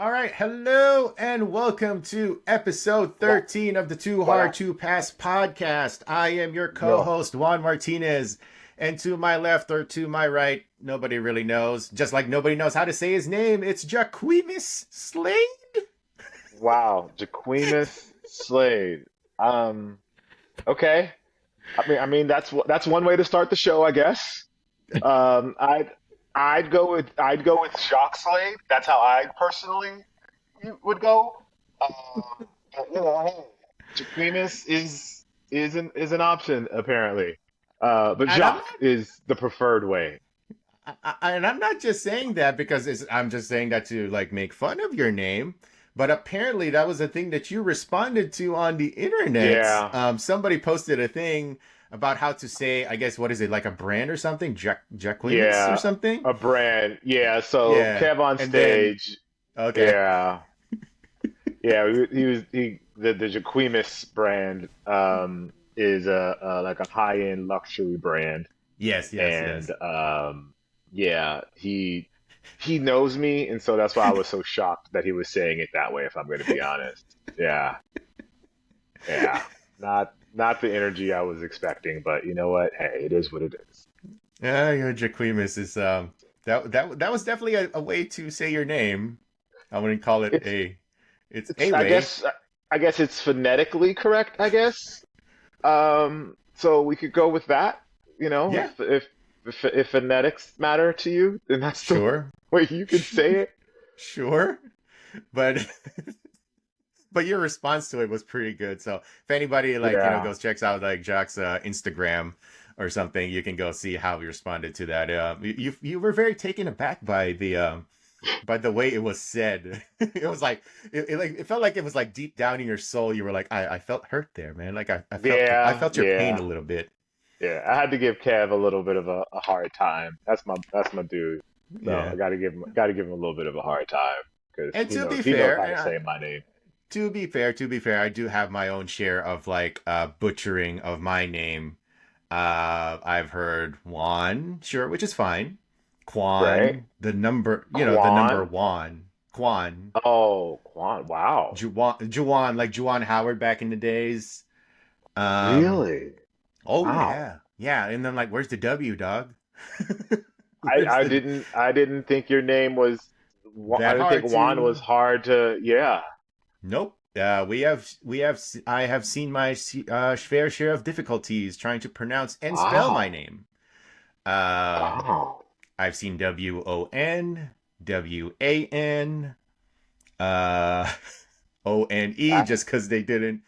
All right, hello and welcome to episode 13 of the Too Hard to Pass podcast. I am your co-host, Juan Martinez, and to my left or to my right, nobody really knows. Just like nobody knows how to say his name, it's Jacquemus Slade. Wow, Jacquemus Slade. Okay. I mean that's one way to start the show, I guess. Um, I'd I'd go with Jacques Slade. That's how I personally would go. But, hey, Jacquemus is an option apparently. But And I'm Jacques not, is the preferred way. and I'm not just saying that because I'm just saying that to like make fun of your name. But apparently that was a thing that you responded to on the internet. Yeah, Somebody posted a thing about how to say, I guess, what is it, like a brand or something? Jacquemus or yeah, something? a brand. Yeah, so Yeah. Kev on And then, stage. okay. Yeah. Yeah, he was the Jacquemus brand is a like a high-end luxury brand, Yes, yes, and yes. yeah, he knows me, and so that's why I was so shocked that he was saying it that way. If I'm going to be honest, yeah, yeah, not the energy I was expecting, but you know what? Hey, it is what it is. Yeah, Jacquemus is that was definitely a way to say your name. I wouldn't call it It's it's it's a way. I guess it's phonetically correct. I guess. So we could go with that. You know, Yeah, if phonetics matter to you, then that's the sure. way you could say it. Sure. But but your response to it was pretty good. So if anybody like, Yeah. goes checks out like Jack's Instagram or something, you can go see how he responded to that. You were very taken aback by the way it was said. It was like it felt like it was like deep down in your soul. You were like, I felt hurt there, man. Like I Yeah, felt your pain a yeah, little bit. yeah. I had to give Kev a little bit of a hard time. That's my dude. So I Yeah. gotta give him a little bit of a hard time because And he knows how to say my name. to be fair, I do have my own share of like butchering of my name. I've heard Juan, sure, which is fine. Right? Quan, the number Quan. Juan. Quan. Oh, Quan. Wow. Juwan, like Juwan Howard back in the days. Um, Really? oh Wow. yeah. Yeah, and then like where's the W, dog? I Where's I the didn't think your name was. I that didn't think hard Juan was to hard to. Yeah. Nope. I have seen my fair share of difficulties trying to pronounce and spell my Wow. name. Um, Wow. I've seen Won, Wan, uh, One, That's just because they didn't.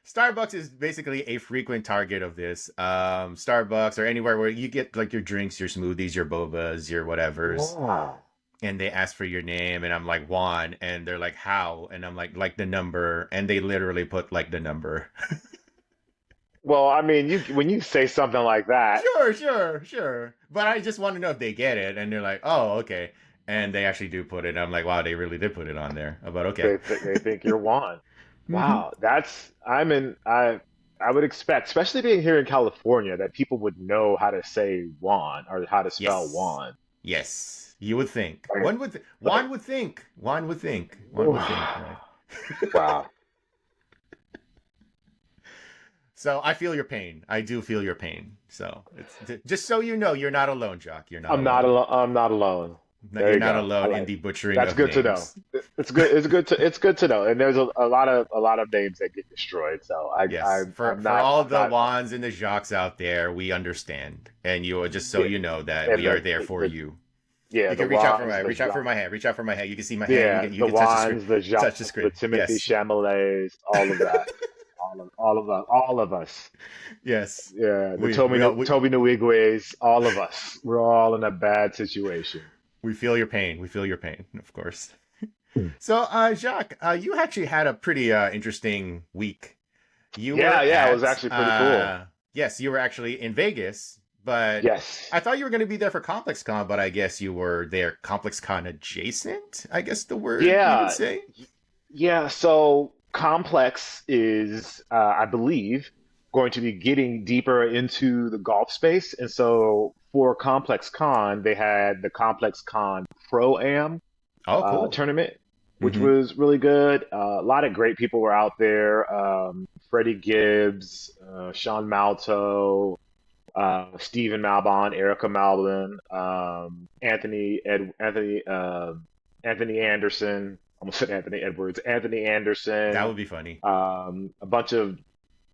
Starbucks is basically a frequent target of this. Starbucks or anywhere where you get like your drinks, your smoothies, your bobas, your whatevers, wow. and they ask for your name, and I'm like Juan, and they're like how, and I'm like the number, and they literally put like the number. Well, I mean, you when you say something like that, Sure. But I just want to know if they get it, and they're like, oh, okay, and they actually do put it. I'm like, wow, they really did put it on there. But okay. they think you're Juan. Hmm. Wow, that's I'm in I would expect, especially being here in California, that people would know how to say Juan or how to spell Yes. Juan. Yes. You would think. Like, like, One would think, right? wow. So I feel your pain. I do feel your pain. So it's just so you know, you're not alone, Jock. You're not I'm not alone. alone. I'm not alone. There You're you not go. I alone in like. the butchering That's of good to know. names. It's good to know. And there's a lot of names that get destroyed. So Yes. I'm For not all I'm the not. Wands and the Jacques out there, we understand. And you are just so Yeah, you know that and we are there for the you. yeah, You the can reach out for Wands, the my hand. Reach out for my hand. You can see my hand. Yeah, You the can touch the screen. Wands, the Touch the Jacques, the screen. Timothy Yes. Chamalets, all of that. All of us. Yes. Yeah, the We we Toby Nwigwe's, all of us. We're all in a bad situation. we feel your pain. We feel your pain, of course. Hmm. So, Jacques, you actually had a pretty interesting week. You Yeah, were yeah, it was at, actually pretty cool. yes, you were actually in Vegas, but Yes. I thought you were going to be there for ComplexCon, but I guess you were there ComplexCon adjacent, I guess the word we would Yeah, say. yeah. So Complex is, I believe, going to be getting deeper into the golf space, and so for Complex Con, they had the Complex Con Pro Am Oh, cool. tournament. which Hmm. was really good. A lot of great people were out there. Freddie Gibbs, Sean Malto, Stephen Malbon, Erica Malbon, Anthony Anderson. Almost said Anthony Edwards. Anthony That Anderson. would be funny. A bunch of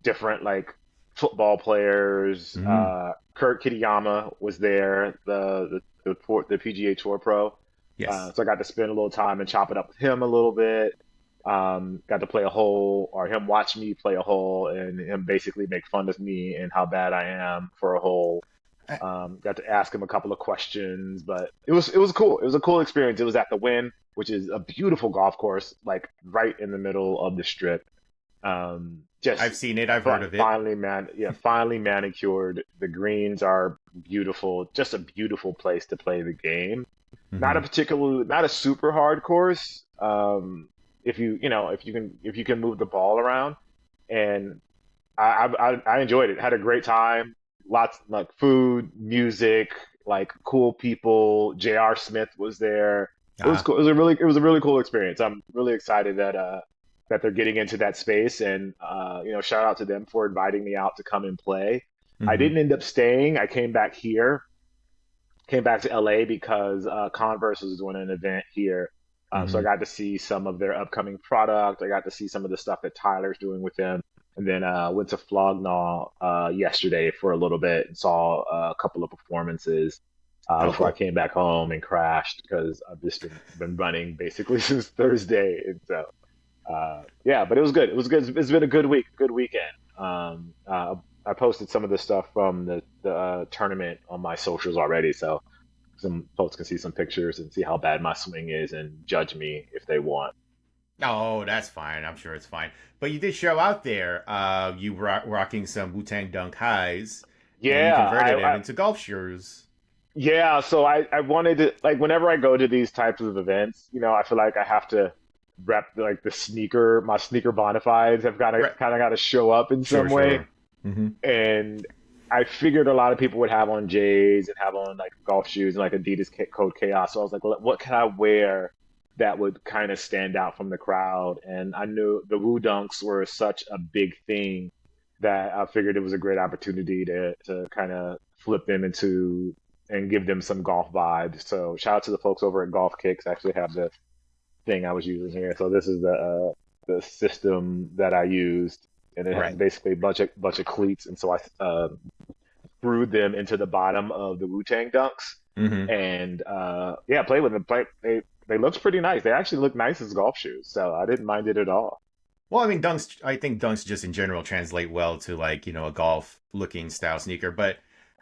different like football players. Hmm. Kurt Kitayama was there, the PGA Tour pro. Yes. So I got to spend a little time and chop it up with him a little bit. Got to play a hole, or him watch me play a hole, and him basically make fun of me and how bad I am for a hole. I, Got to ask him a couple of questions, but it was cool. It was a cool experience. It was at the Wynn, which is a beautiful golf course, like right in the middle of the strip. I've Just seen it. I've heard of it. finally manicured. The greens are beautiful. Just a beautiful place to play the game. Hmm. Not a super hard course. If if you can move the ball around, and I enjoyed it. Had a great time. Lots like food, music, like cool people. J.R. Smith was there. It was Ah. cool. It was a really cool experience. I'm really excited that they're getting into that space, and shout out to them for inviting me out to come and play. I Hmm. didn't end up staying. I came back here, came back to LA because Converse was doing an event here. So I Hmm. got to see some of their upcoming product. I got to see some of the stuff that Tyler's doing with them. And then went to Flognaw yesterday for a little bit and saw a couple of performances Oh, before I cool. came back home and crashed because I've just been running basically since Thursday. And so, yeah, but it was good. It was good. It's been a good week, good weekend. I posted some of the stuff from the tournament on my socials already, so some folks can see some pictures and see how bad my swing is and judge me if they want. Oh, that's fine. I'm sure it's fine. But you did show out there. You rocking some Wu Tang Dunk highs, and you Yeah, converted them into golf shoes. yeah. So I wanted to like whenever I go to these types of events, I feel like I have to rep like my sneaker bona fides have got to Right. kind of got to show up in Sure, some way. sure. Hmm. And I figured a lot of people would have on J's and have on like golf shoes and like Adidas Code Chaos. So I was like, what can I wear that would kind of stand out from the crowd? And I knew the Woo Dunks were such a big thing that I figured it was a great opportunity to kind of flip them into and give them some golf vibes. So shout out to the folks over at Golf Kicks. I actually have the thing I was using here. So this is the system that I used, and it has Right. basically a bunch of cleats, and so I screwed them into the bottom of the Wu Tang Dunks, Hmm. and yeah, play with them. They looked pretty nice. They actually look nice as golf shoes, so I didn't mind it at all. Well, I mean, dunks. I think dunks just in general translate well to like a golf looking style sneaker. But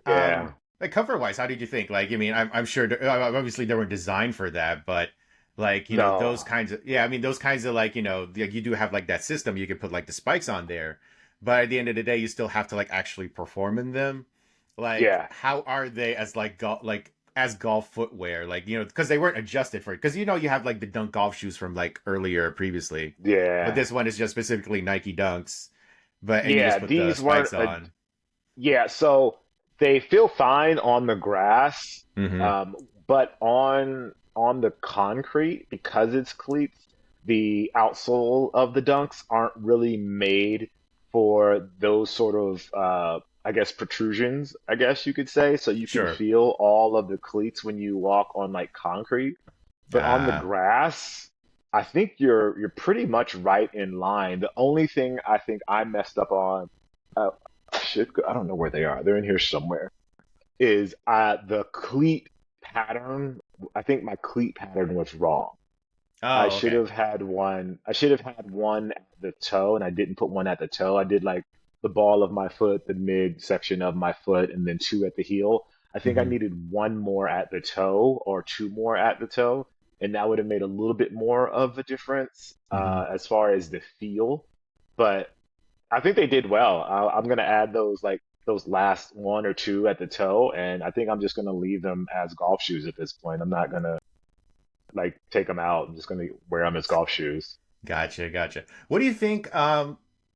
Yeah, like cover wise, how did you think? Like, I mean, I'm sure obviously they were designed for that, but like those no, kinds of I mean those kinds of like like you do have like that system you can put like the spikes on there, but at the end of the day you still have to like actually perform in them. Like, yeah, how are they as like golf footwear? Like because they weren't adjusted for it. Because you have like the dunk golf shoes from like earlier previously, but yeah, this one is just specifically Nike Dunks. And you just yeah. put the These weren't spikes on. yeah. So they feel fine on the grass, Mm-hmm. um, but on the concrete because it's cleats, the outsole of the dunks aren't really made for those sort of I guess protrusions, I guess you could say. So you can Sure. feel all of the cleats when you walk on like concrete. But on the Ah. grass, I think you're pretty much right in line. The only thing I think I messed up on, uh, I don't know where they are. They're in here somewhere. Is the cleat pattern? I think my cleat pattern was wrong. I Oh, should okay. have had one. I should have had one at the toe, and I didn't put one at the toe. I did like the ball of my foot, the mid section of my foot, and then two at the heel. I think I Mm-hmm. needed one more at the toe or two more at the toe, and that would have made a little bit more of a difference Mm-hmm. as far as the feel. But I think they did well. I'm gonna add those last one or two at the toe, and I think I'm just gonna leave them as golf shoes at this point. I'm not gonna like take them out. I'm just gonna wear them as golf shoes. Gotcha, gotcha. What do you think?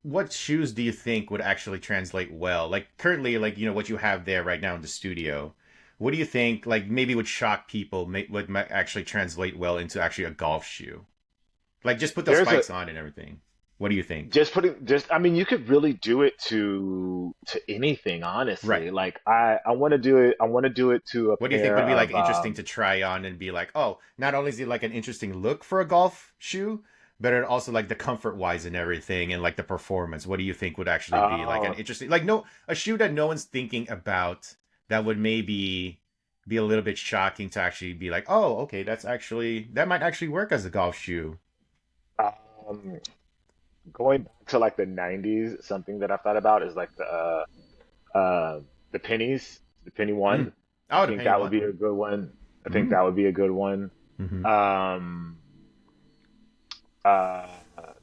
What shoes do you think would actually translate well? Like currently, like what you have there right now in the studio. What do you think? Like maybe would shock people, would actually translate well into actually a golf shoe? Like just put those There's a spikes on and everything. What do you think? just I mean you could really do it to anything, Right. honestly. Like I want to do it. I want to do it to a What do you think pair would be like of interesting to try on and be like, oh, not only is it like an interesting look for a golf shoe, but it also like the comfort wise and everything and like the performance. What do you think would actually be like an uh, interesting, like no, a shoe that no one's thinking about that would maybe be a little bit shocking to actually be like, oh, okay, that might actually work as a golf shoe. um going back to like the 90s, something that I've thought about is like the pennies, the penny Mm. one. I Oh, think depending that would what. be a good one. I think Mm. that would be a good one. Mm-hmm. Um, uh,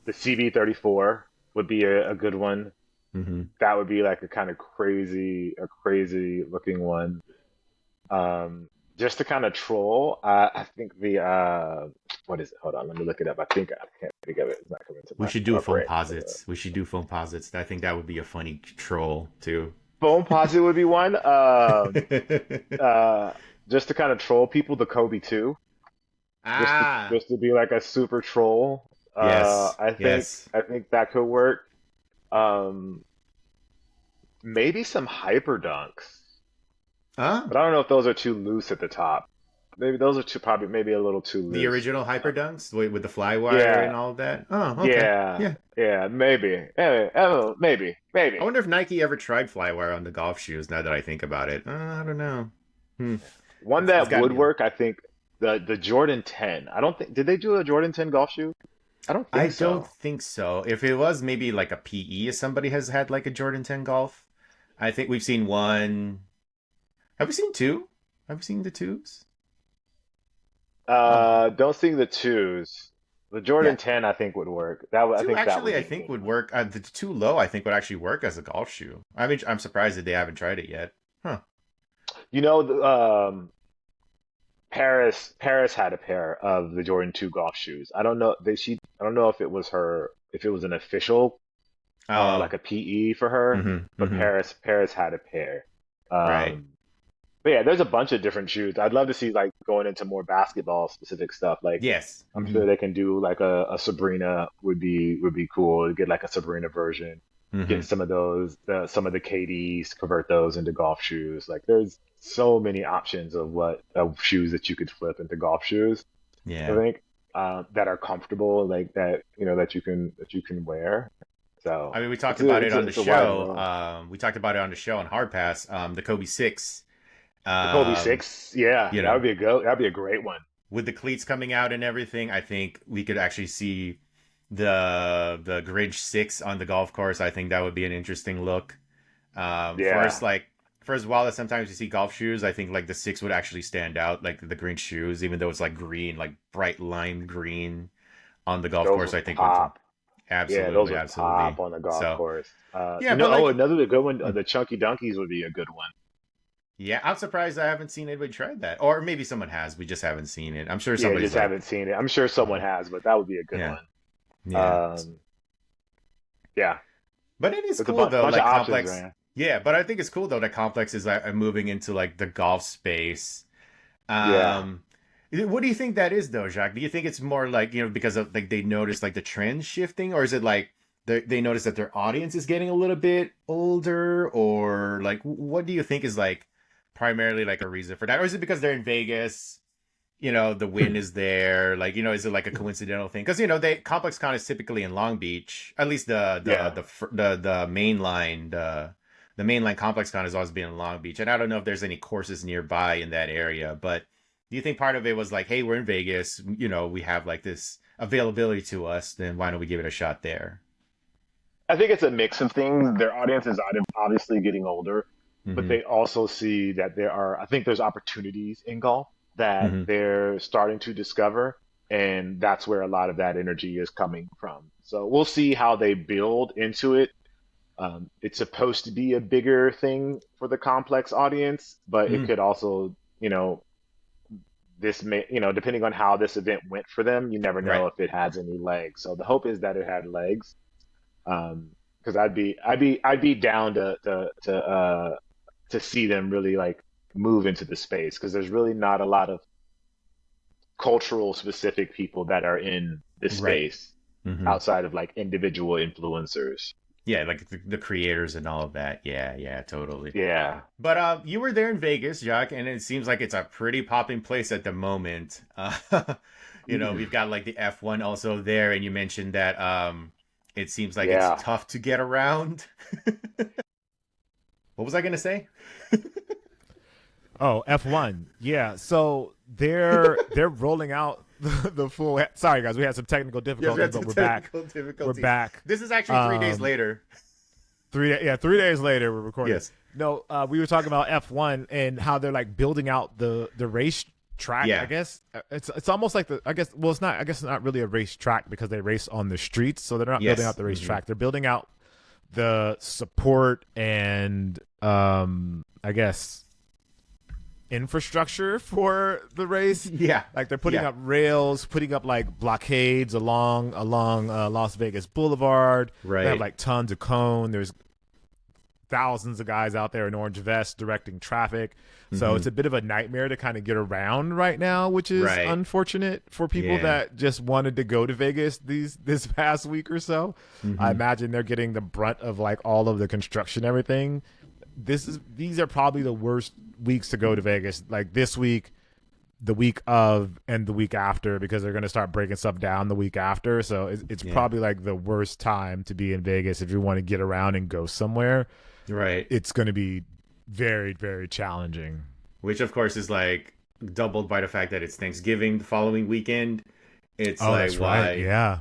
the CB34 would be a good one. Mm-hmm. That would be like a kind of a crazy looking one. Um, just to kind of troll. I think what is it? Hold on, let me look it up. I can't think of it. It's not coming to We my, should do my foam brain. posits. We should do foam posits. I think that would be a funny troll too. Phone posit would be one. Uh, just to kind of troll people, the Kobe 2. Ah, Just to be like a super troll. yes, yes. I think that could work. Um, maybe some hyper dunks, Huh? but I don't know if those are too loose at the top. Maybe those are too probably maybe a little too The loose. original Hyper Dunks with the fly wire and Yeah, all of that. Oh, okay. yeah, Yeah. yeah. Maybe, maybe, I maybe. wonder if Nike ever tried fly wire on the golf shoes. Now that I think about it, I don't know. Hmm. One It's that got to would be. work, I think, the Jordan 10. I don't think did they do a Jordan 10 golf shoe? I don't I think don't so. think so. If it was maybe like a PE, if somebody has had like a Jordan 10 golf, I think we've seen one. Have we seen two? Have we seen the twos? Oh, Don't sing the twos. The yeah. Jordan 10, I think would work. I Two think that actually, would I be a think good would one. work. The two low, I think would actually work as a golf shoe. I mean, I'm surprised that they haven't tried it yet. Huh. You know, Paris had a pair of the Jordan 2 golf shoes. I don't know if it was if it was an official Oh. like a PE for her, Mm-hmm. but Mm-hmm. Paris had a pair. Right. Um, but yeah, there's a bunch of different shoes. I'd love to see like going into more basketball specific stuff. Like Yes. I'm Mm-hmm. sure they can do like a Sabrina would be cool. Get like a Sabrina version. Mm-hmm. Get some of those some of the KDs, convert those into golf shoes. Like there's so many options of shoes that you could flip into golf shoes. I Yeah. think that are comfortable, like that that you can wear. I So mean, we talked about it on the it's a wide show. world. We talked about it on the show on Hard Pass. The Kobe Six. The Kobe Um, 6, yeah, you know, that'd be a great one. with the cleats coming out and everything, I think we could actually see the Grinch Six on the golf course. I think that would be an interesting look. Yeah, First, while sometimes you see golf shoes, I think like the six would actually stand out, like the Grinch shoes, even though it's like green, like bright lime green on the golf those course. would I think would pop. Yeah, those absolutely, would pop absolutely. on the golf So course. yeah, but Oh, like. another good one, Hmm. the Chunky Dunkies would be a good one. Yeah, I'm surprised I haven't seen anybody try that. Or maybe someone has. We just haven't seen it. I'm sure Yeah, somebody's just like, haven't seen it. I'm sure someone mhm, has, but that would be a good yeah, one. yeah. Um, yeah, But it is there's a cool though, bunch of like options, Complex. man. Yeah, but I think it's cool though that Complex is like moving into like the golf space. Yeah. Um, what do you think that is though, Jacques? Do you think it's more like because of like they notice like the trends shifting, or is it like they notice that their audience is getting a little bit older, or like what do you think is like primarily like a reason for that, or is it because they're in Vegas? The wind is there. Like, is it like a coincidental thing? Because they ComplexCon is typically in Long Beach. At least Yeah. the main line the mainline ComplexCon has always been in Long Beach, and I don't know if there's any courses nearby in that area. But do you think part of it was like, hey, we're in Vegas, we have like this availability to us, then why don't we give it a shot there? I think it's a mix of things. Their audience is obviously getting older, but Mm-hmm. they also see that I think there's opportunities in golf that Mm-hmm. they're starting to discover, and that's where a lot of that energy is coming from. So we'll see how they build into it. It's supposed to be a bigger thing for the complex audience, but it Mm-hmm. could also, depending on how this event went for them, you never Right. know if it has any legs. So the hope is that it had legs. Because I'd be down to see them really like move into the space because there's really not a lot of cultural specific people that are in this Right. space Hmm. outside of like individual influencers. Yeah, like the creators and all of that. Yeah, yeah, totally. Yeah. But you were there in Vegas, Jacques, and it seems like it's a pretty popping place at the moment. Mm. We've got like the F1 also there, and you mentioned that it seems like it's Yeah. tough to get around. What was I gonna say? Oh, F1. Yeah. So they're rolling out the full. Sorry, guys, we had some technical Yes, we difficulties, had but some we're back. technical We're difficulties. back. This is actually 3 days Um, later. 3 days later, we're recording. Yes. No, we were talking about F1 and how they're like building out the race track. I Yeah. guess it's almost like the. I guess well, it's not. I guess it's not really a race track because they race on the streets, so they're not building out Yes. the race Hmm. track. They're building out the support and I guess infrastructure for the race. Yeah. Like they're putting Yeah. up rails, putting up like blockades along Las Vegas Boulevard. They have Right. like tons of cone. There's thousands of guys out there in orange vests directing traffic. So Hmm. it's a bit of a nightmare to kind of get around right now, which is Right. unfortunate for people Yeah. that just wanted to go to Vegas this past week or so. I Hmm. imagine they're getting the brunt of like all of the construction and everything. These are probably the worst weeks to go to Vegas. Like this week, the week of, and the week after, because they're going to start breaking stuff down the week after. So it's Yeah. probably like the worst time to be in Vegas if you want to get around and go somewhere. Right. It's going to be very, very challenging. Which of course is like doubled by the fact that it's Thanksgiving the following weekend. It's Oh, like that's right. why Yeah.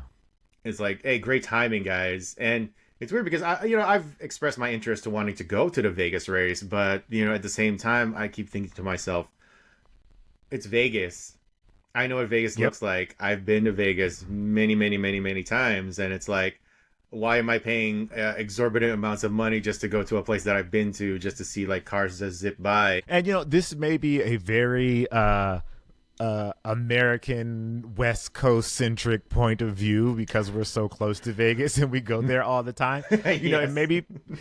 it's like, hey, great timing, guys. And it's weird because I've expressed my interest to wanting to go to the Vegas race, but at the same time I keep thinking to myself, it's Vegas. I know what Vegas Yep. looks like. I've been to Vegas many, many, many, many times, and it's like, why am I paying exorbitant amounts of money just to go to a place that I've been to just to see like cars just zip by? And this may be a very American West Coast centric point of view because we're so close to Vegas and we go there all the time. And Yes.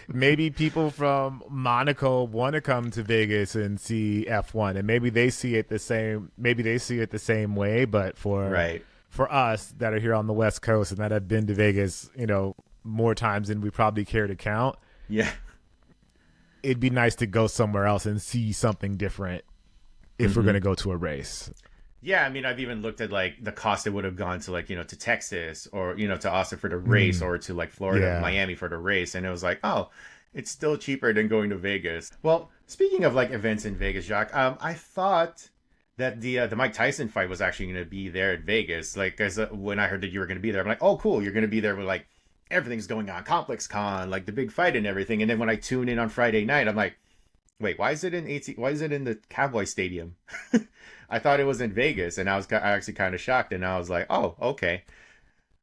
maybe people from Monaco want to come to Vegas and see F1, and maybe they see it the same. Maybe they see it the same way, but Right. for us that are here on the West Coast and that have been to Vegas, more times than we probably care to count, Yeah. it'd be nice to go somewhere else and see something different if we're Mhm. going to go to a race. Yeah, I mean, I've even looked at like the cost it would have gone to like, to Texas or, to Austin for the race or to like Florida, Yeah. Miami for the race. And it was like, oh, it's still cheaper than going to Vegas. Well, speaking of like events in Vegas, Jacques, I thought that the Mike Tyson fight was actually going to be there at Vegas. Like, as when I heard that you were going to be there, I'm like, oh, cool, you're going to be there with like everything's going on, ComplexCon, like the big fight and everything. And then when I tune in on Friday night, I'm like, wait, why is it in Why is it in the Cowboy Stadium? I thought it was in Vegas, and I actually kind of shocked, and I was like, oh, okay.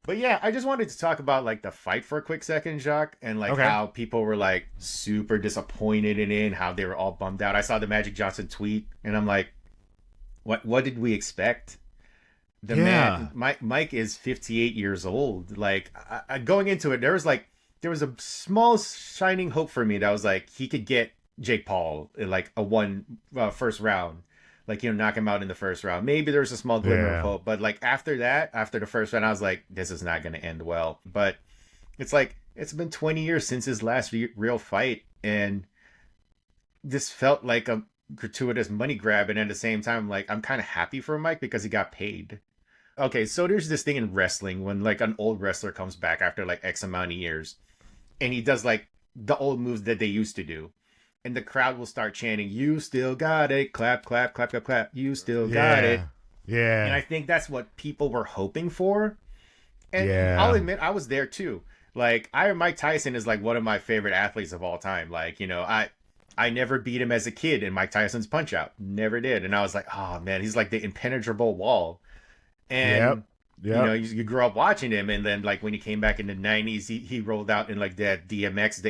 But yeah, I just wanted to talk about like the fight for a quick second, Jacques, and like Okay. how people were like super disappointed in it, and how they were all bummed out. I saw the Magic Johnson tweet, and I'm like, what did we expect? The Yeah. man, Mike is 58 years old. Like going into it, there was a small shining hope for me that was like he could get Jake Paul in like a first round, like knock him out in the first round. Maybe there was a small glimmer of Yeah. hope, but like after that, after the first round, I was like, this is not going to end well. But it's like it's been 20 years since his last real fight, and this felt like a gratuitous money grab. And at the same time, like I'm kind of happy for Mike because he got paid. Okay, so there's this thing in wrestling when like an old wrestler comes back after like X amount of years and he does like the old moves that they used to do. And the crowd will start chanting, "You still got it. Clap, clap, clap, clap, clap. You still got it." Yeah. And I Yeah. think that's what people were hoping for. And I'll Yeah. admit I was there too. Like Mike Tyson is like one of my favorite athletes of all time. Like, I never beat him as a kid in Mike Tyson's Punch Out. Never did. And I was like, oh man, he's like the impenetrable wall. Yep. And Yep. you grew up watching him, and then like when he came back in the '90s, he rolled out in like that the DMX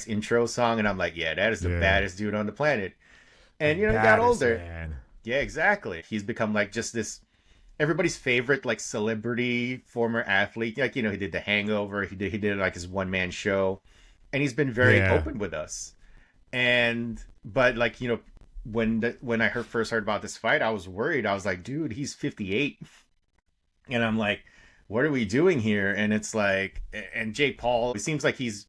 intro song, and I'm like, yeah, that is the Yeah. baddest dude on the planet. And he got Baddest, older. man. Yeah, exactly. He's become like just this everybody's favorite like celebrity former athlete. Like he did The Hangover. He did like his one man show, and he's been very Yeah. open with us. And but like when I first heard about this fight, I was worried. I was like, dude, he's 58. And I'm like, what are we doing here? And it's like, and Jake Paul, it seems like he's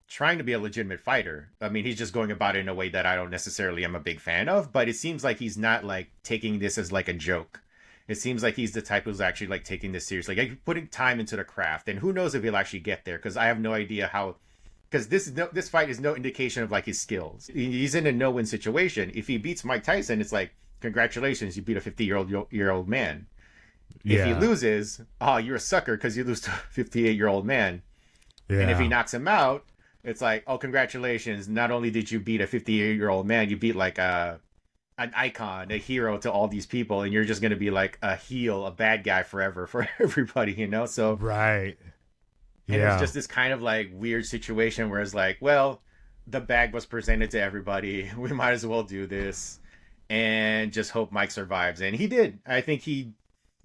trying to be a legitimate fighter. I mean, he's just going about it in a way that I don't necessarily am a big fan of, but it seems like he's not like taking this as like a joke. It seems like he's the type who's actually like taking this seriously, like putting time into the craft. And who knows if he'll actually get there? Because I have no idea how. Because this fight is no indication of like his skills. He's in a no-win situation. If he beats Mike Tyson, it's like congratulations, you beat a 50-year-old man. If he loses, oh, you're a sucker because you lose to a 58-year-old man. Yeah. And if he knocks him out, it's like, oh, congratulations. Not only did you beat a 58-year-old man, you beat like an icon, a hero to all these people, and you're just going to be like a heel, a bad guy forever for everybody, you know? So right. And it's just this kind of like weird situation where it's like, well, the bag was presented to everybody. We might as well do this and just hope Mike survives. And he did. I think he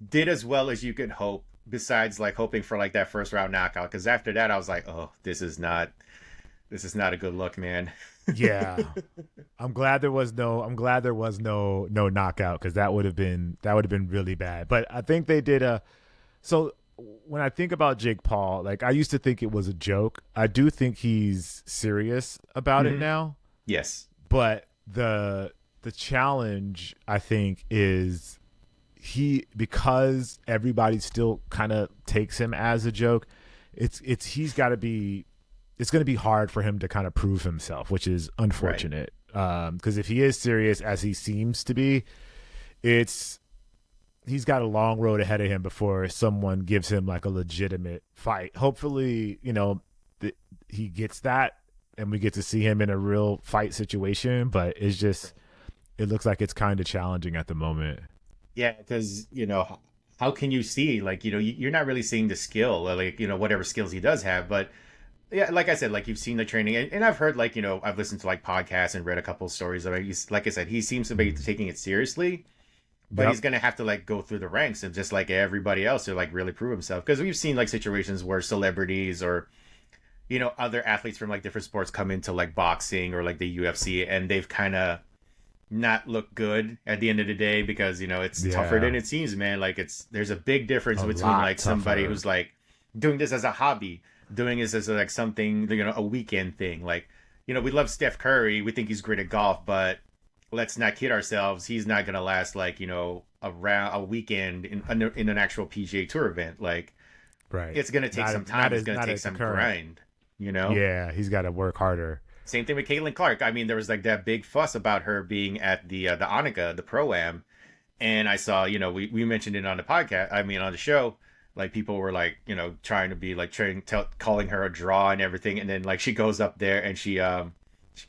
did as well as you could hope, besides like hoping for like that first round knockout. Because after that, I was like, oh, this is not a good look, man. Yeah. I'm glad there was no knockout, because that would have been really bad. But I think they did so when I think about Jake Paul, like I used to think it was a joke. I do think he's serious about it now. Yes. But the challenge, I think, is because everybody still kind of takes him as a joke, it's going to be hard for him to kind of prove himself, which is unfortunate. Right. Because if he is serious, as he seems to be, he's got a long road ahead of him before someone gives him like a legitimate fight. Hopefully, he gets that and we get to see him in a real fight situation, but it looks like it's kind of challenging at the moment. Yeah, because, how can you see, like, you're not really seeing the skill, like, whatever skills he does have. But yeah, like I said, like you've seen the training, and I've heard, like, I've listened to like podcasts and read a couple of stories about it. Like I said, he seems to be taking it seriously. But he's going to have to like go through the ranks and just like everybody else to like really prove himself. Because we've seen like situations where celebrities or, other athletes from like different sports come into like boxing or like the UFC, and they've kind of not looked good at the end of the day because, it's tougher than it seems, man. Like there's a big difference between like somebody who's like doing this as a hobby, doing this as like something, a weekend thing. Like, we love Steph Curry. We think he's great at golf, but let's not kid ourselves. He's not gonna last like a weekend in an actual PGA Tour event. Like, right? It's gonna take some time. It's gonna take some grind. Yeah, he's got to work harder. Same thing with Caitlin Clark. I mean, there was like that big fuss about her being at the Onica, the Pro-Am, and I saw we mentioned it on the podcast. I mean, on the show, like people were like trying to be like calling her a draw and everything, and then like she goes up there and she kind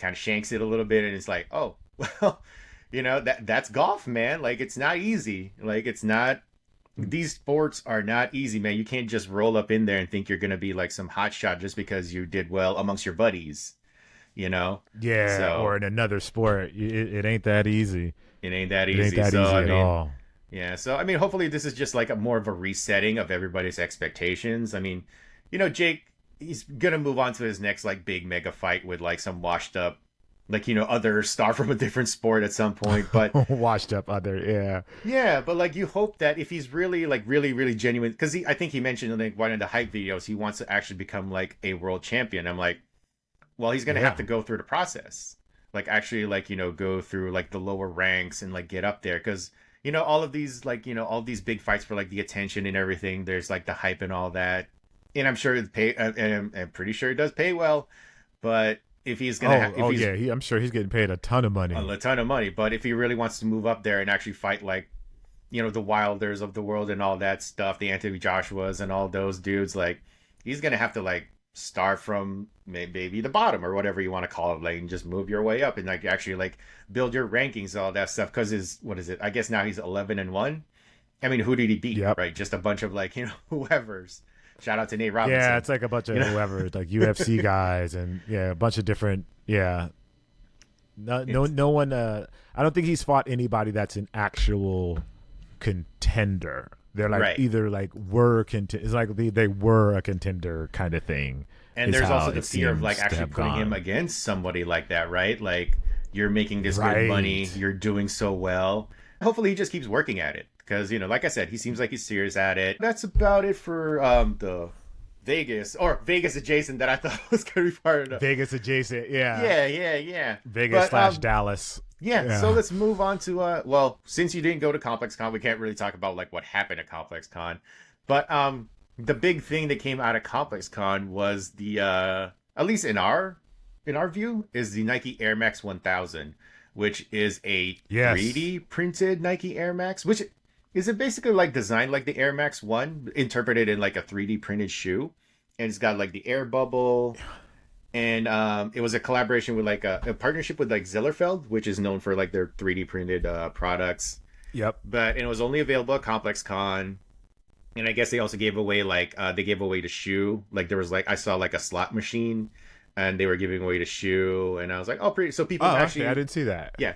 of shanks it a little bit, and it's like, oh. Well, that's golf, man. Like, it's not easy. Like, it's not. These sports are not easy, man. You can't just roll up in there and think you're gonna be like some hot shot just because you did well amongst your buddies. Yeah. So, or in another sport, it ain't that easy. It ain't that easy. It ain't that easy at all. Yeah. So I mean, hopefully this is just like more of a resetting of everybody's expectations. I mean, Jake, he's gonna move on to his next like big mega fight with like some washed up, like, other star from a different sport at some point, but washed up other, yeah, but like you hope that if he's really like really genuine, because I think he mentioned in like one of the hype videos he wants to actually become like a world champion. I'm like, well, he's gonna have to go through the process, like actually like go through like the lower ranks and like get up there, because all of these like all these big fights for like the attention and everything, there's like the hype and all that, and I'm sure it pay, and I'm pretty sure it does pay well, but if he's gonna, I'm sure he's getting paid a ton of money. A ton of money. But if he really wants to move up there and actually fight like, the Wilders of the world and all that stuff, the Anthony Joshuas and all those dudes, like he's gonna have to like start from maybe the bottom or whatever you want to call it, like, and just move your way up and like actually like build your rankings, all that stuff. Because what is it? I guess now he's 11-1. I mean, who did he beat? Yep. Right, just a bunch of like whoever's. Shout out to Nate Robinson. Yeah, it's like a bunch of whoever, like UFC guys and a bunch of different. Yeah, no one. I don't think he's fought anybody that's an actual contender. They're like either like were it's like they were a contender kind of thing. And there's also the fear of like actually putting him against somebody like that, right? Like you're making this good money, you're doing so well. Hopefully he just keeps working at it. because like I said, he seems like he's serious at it. That's about it for the Vegas adjacent that I thought was gonna be part of. Vegas adjacent, Yeah. Vegas / Dallas. Yeah, so let's move on to well, since you didn't go to ComplexCon, we can't really talk about like what happened at ComplexCon. But the big thing that came out of ComplexCon was the at least in our view, is the Nike Air Max 1000, which is a 3D printed Nike Air Max, which is it basically like designed like the Air Max 1, interpreted in like a 3D printed shoe. And it's got like the air bubble. And it was a collaboration with like a partnership with like Zellerfeld, which is known for like their 3D printed products. Yep. But it was only available at ComplexCon. And I guess they also gave away like they gave away the shoe. Like there was like I saw like a slot machine, and they were giving away the shoe, and I was like, oh, pretty. So people actually, okay, I didn't see that. Yeah,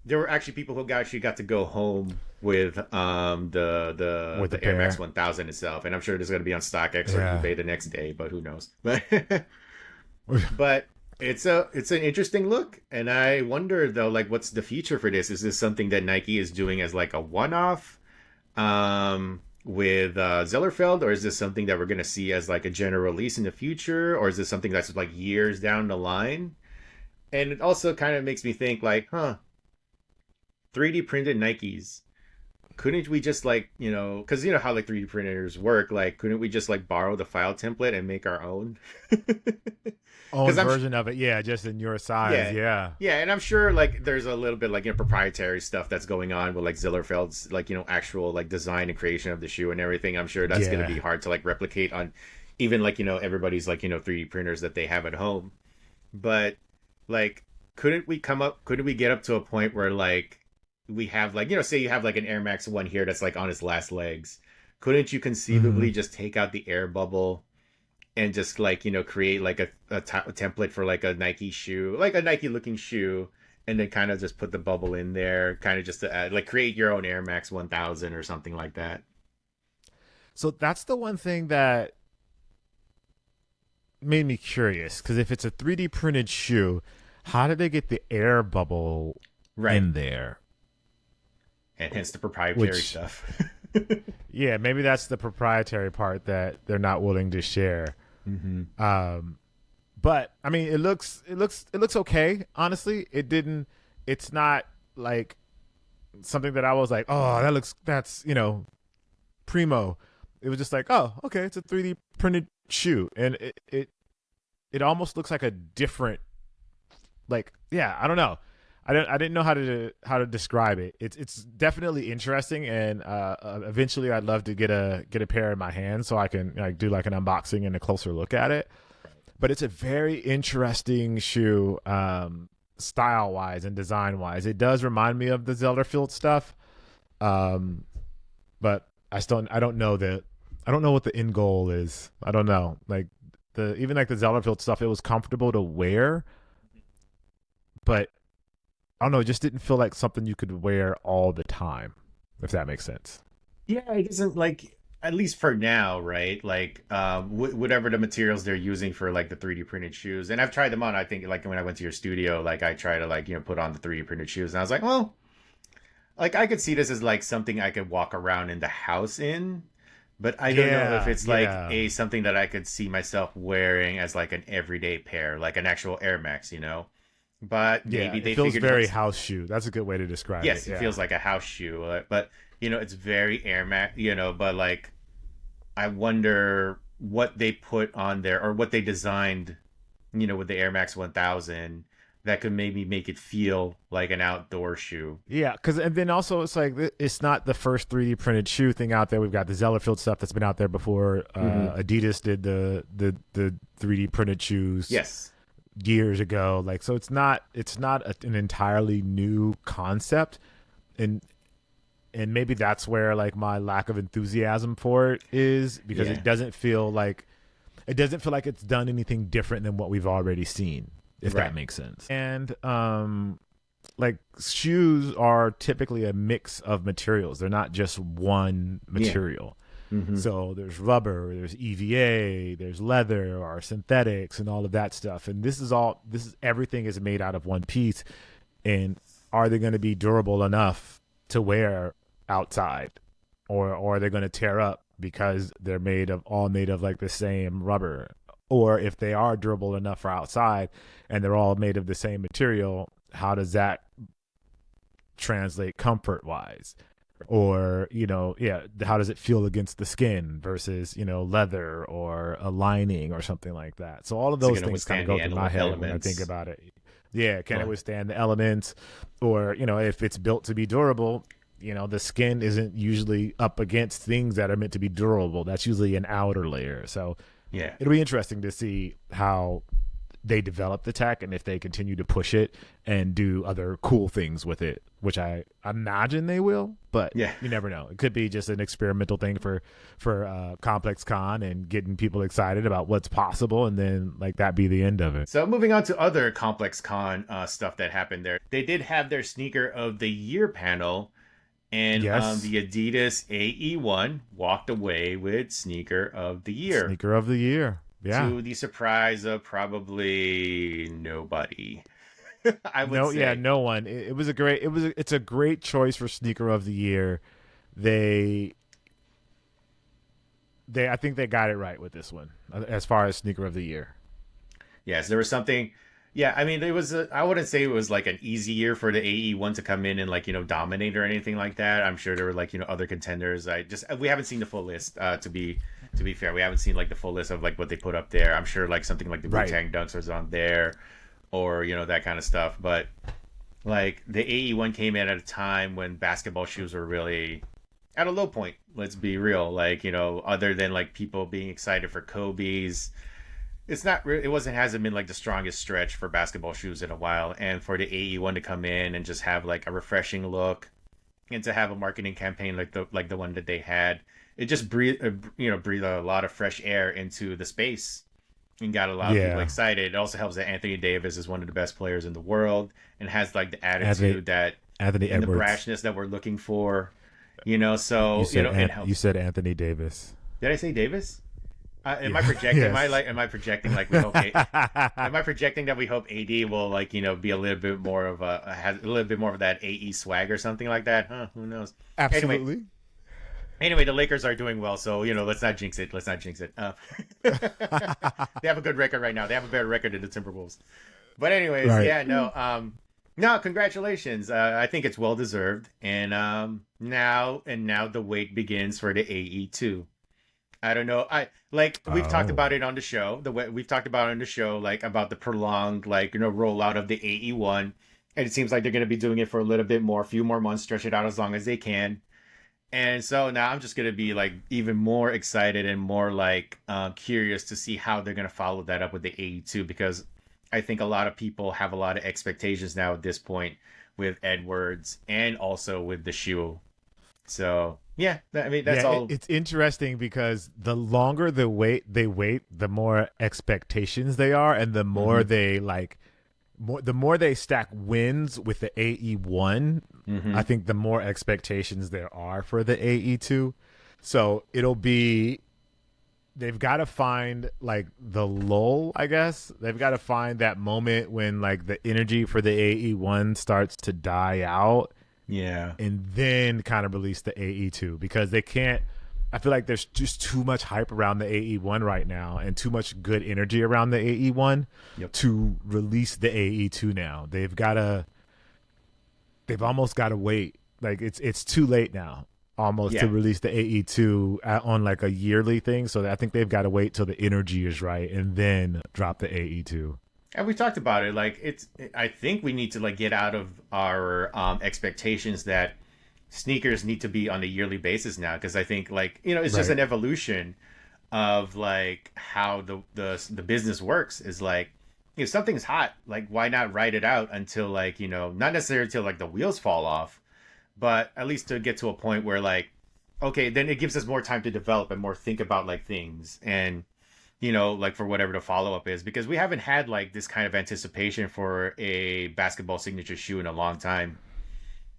there were actually people who actually got to go home with the Air Max 1000 itself, and I'm sure it's going to be on StockX or eBay the next day, but who knows? But it's an interesting look, and I wonder though, like, what's the future for this? Is this something that Nike is doing as like a one-off with Zellerfeld, or is this something that we're going to see as like a general release in the future, or is this something that's like years down the line? And it also kind of makes me think like, 3D printed Nikes. Couldn't we just like, because you know how like 3D printers work, like couldn't we just like borrow the file template and make our own? Own version of it, just in your size, yeah, and I'm sure like there's a little bit like proprietary stuff that's going on with like Zellerfeld's like actual like design and creation of the shoe and everything. I'm sure that's gonna be hard to like replicate on even like everybody's like 3D printers that they have at home. But like couldn't we get up to a point where like we have like say you have like an Air Max 1 here that's like on its last legs? Couldn't you conceivably just take out the air bubble and just like create like a template for like a Nike shoe, like a Nike looking shoe, and then kind of just put the bubble in there, kind of just to add, like create your own Air Max 1000 or something like that? So that's the one thing that made me curious, because if it's a 3D printed shoe, how did they get the air bubble in there? And hence the proprietary stuff. Yeah, maybe that's the proprietary part that they're not willing to share. But I mean, it looks okay. Honestly, it's not like something that I was like, oh, that's primo. It was just like, oh, okay, it's a 3D printed shoe, and it almost looks like a different, like, I don't know. I didn't know how to describe it. It's definitely interesting, and eventually I'd love to get a pair in my hand so I can like do like an unboxing and a closer look at it. But it's a very interesting shoe, style wise and design wise. It does remind me of the Zellerfeld stuff, but I don't know what the end goal is. I don't know. Like even like the Zellerfeld stuff, it was comfortable to wear, but I don't know, it just didn't feel like something you could wear all the time, if that makes sense. Yeah, it doesn't, like, at least for now, right? Like, whatever the materials they're using for, like, the 3D printed shoes. And I've tried them on, I think, like, when I went to your studio, like, I tried to, like, put on the 3D printed shoes. And I was like, well, like, I could see this as, like, something I could walk around in the house in. But I don't know if it's, like, something that I could see myself wearing as, like, an everyday pair, like an actual Air Max, But maybe they feels very house shoe. That's a good way to describe it. Yes, it feels like a house shoe. But it's very Air Max. But like, I wonder what they put on there or what they designed. With the Air Max 1000 that could maybe make it feel like an outdoor shoe. Yeah, and then also it's like it's not the first 3D printed shoe thing out there. We've got the Zellerfeld stuff that's been out there before. Adidas did the 3D printed shoes. Yes. Years ago, like, so it's not an entirely new concept, and maybe that's where like my lack of enthusiasm for it is, because it doesn't feel like it's done anything different than what we've already seen, if that makes sense. And like, shoes are typically a mix of materials. They're not just one material. So there's rubber, there's EVA, there's leather or synthetics and all of that stuff. And everything is made out of one piece. And are they going to be durable enough to wear outside? or are they going to tear up because they're all made of like the same rubber? Or if they are durable enough for outside and they're all made of the same material, how does that translate comfort wise? Or, how does it feel against the skin versus, leather or a lining or something like that? So all of Is it those going to things kind of withstand go the through my head when I think elements? about it. Yeah, can it Well, withstand the elements? Or, if it's built to be durable, the skin isn't usually up against things that are meant to be durable. That's usually an outer layer. So yeah. it'll be interesting to see how they develop the tech and if they continue to push it and do other cool things with it, which I imagine they will, but Yeah. you never know. It could be just an experimental thing for ComplexCon and getting people excited about what's possible, and then like that be the end of it. So moving on to other ComplexCon stuff that happened there. They did have their Sneaker of the Year panel, and Yes, the Adidas AE1 walked away with Sneaker of the Year, sneaker of the year. Yeah. to the surprise of probably nobody. I would No, yeah, say. no one. It's a great choice for sneaker of the year. They I think they got it right with this one as far as sneaker of the year. Yes, there was something. Yeah, I mean, I wouldn't say it was like an easy year for the AE1 to come in and like dominate or anything like that. I'm sure there were like other contenders. We haven't seen the full list. To be fair, we haven't seen like the full list of like what they put up there. I'm sure like something like the Right. Wu-Tang Dunks was on there, or that kind of stuff. But like the AE1 came in at a time when basketball shoes were really at a low point. Let's be real. Like other than like people being excited for Kobe's, it's not it wasn't hasn't been like the strongest stretch for basketball shoes in a while, and for the AE1 to come in and just have like a refreshing look and to have a marketing campaign like the one that they had, it just breathed a lot of fresh air into the space and got a lot of people Yeah. excited. It also helps that Anthony Davis is one of the best players in the world and has like the Anthony attitude that Anthony and the Edwards. brashness that we're looking for, so it You helps. said Anthony Davis. Did I say Davis? Am I Yeah. projecting? Yes. Am I projecting like we hope? Am I projecting that we hope AD will like be a little bit more of has a little bit more of that AE swag or something like that? Huh? Who knows? Absolutely. Anyway, the Lakers are doing well, so let's not jinx it. Let's not jinx it. They have a good record right now. They have a better record than the Timberwolves. But anyways, Right. yeah, no, no, congratulations. I think it's well deserved, and now the wait begins for the AE2. I don't know. We've talked Oh. about it on the show. We've talked about it on the show, like about the prolonged rollout of the AE1, and it seems like they're going to be doing it for a little bit more, a few more months, stretch it out as long as they can. And so now I'm just going to be like even more excited and more like curious to see how they're going to follow that up with the AE2, because I think a lot of people have a lot of expectations now at this point with Edwards and also with the shoe. So yeah, I mean that's all. It's interesting because the longer they wait, the more expectations they are, and the more Mhm. they the more they stack wins with the AE1. Mhm. I think the more expectations there are for the AE2. So they've got to find like the lull, I guess. They've got to find that moment when like the energy for the AE1 starts to die out, Yeah. and then kind of release the AE2, because they can't. I feel like there's just too much hype around the AE1 right now and too much good energy around the AE1 Yep. to release the AE2 now. They've almost got to wait. Like it's too late now almost to Yeah. release the AE2 on like a yearly thing. So I think they've got to wait till the energy is right and then drop the AE2. And we talked about it. Like I think we need to like get out of our expectations that sneakers need to be on a yearly basis now, because I think like it's just Right. an evolution of like how the business works. Is like if something's hot, like why not ride it out until like not necessarily until like the wheels fall off, but at least to get to a point where like okay, then it gives us more time to develop and more think about like things, and like for whatever the follow up is, because we haven't had like this kind of anticipation for a basketball signature shoe in a long time.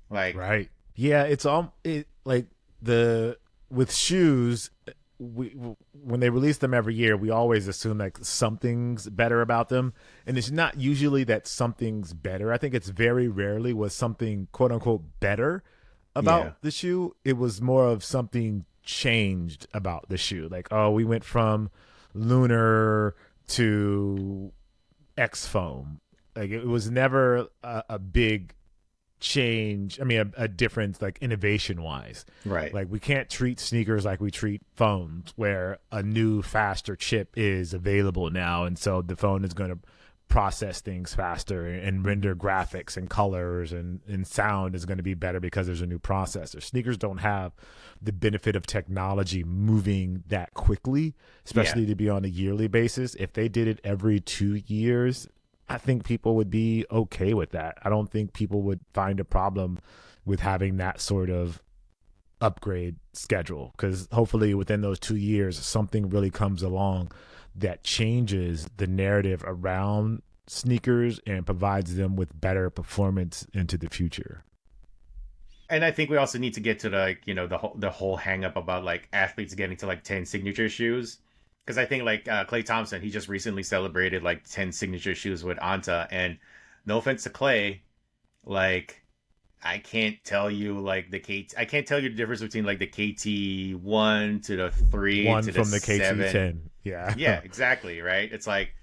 Like, Right. Yeah, it's all it like the with shoes. We when they release them every year, we always assume like something's better about them, and it's not usually that something's better. I think it's very rarely was something quote unquote better. Yeah. about the shoe. It was more of something changed about the shoe. Like, oh, we went from Lunar to X foam. Like, it was never a big change. I mean, a difference, like, innovation wise. Right. Like, we can't treat sneakers like we treat phones, where a new faster chip is available now, and so the phone is going to process things faster and render graphics and colors, and sound is going to be better because there's a new processor. Sneakers don't have the benefit of technology moving that quickly, especially to be on a yearly basis. If they did it every 2 years, I think people would be okay with that. I don't think people would find a problem with having that sort of upgrade schedule, because hopefully within those 2 years, something really comes along that changes the narrative around sneakers and provides them with better performance into the future. And I think we also need to get to the whole hang up about like athletes getting to like 10 signature shoes. Because I think like Klay Thompson, he just recently celebrated like 10 signature shoes with Anta. And no offense to Klay, like I can't tell you like I can't tell you the difference between like the KT1 to the 3 One to from the the 7. KT10. Yeah. Yeah, exactly, right? It's like,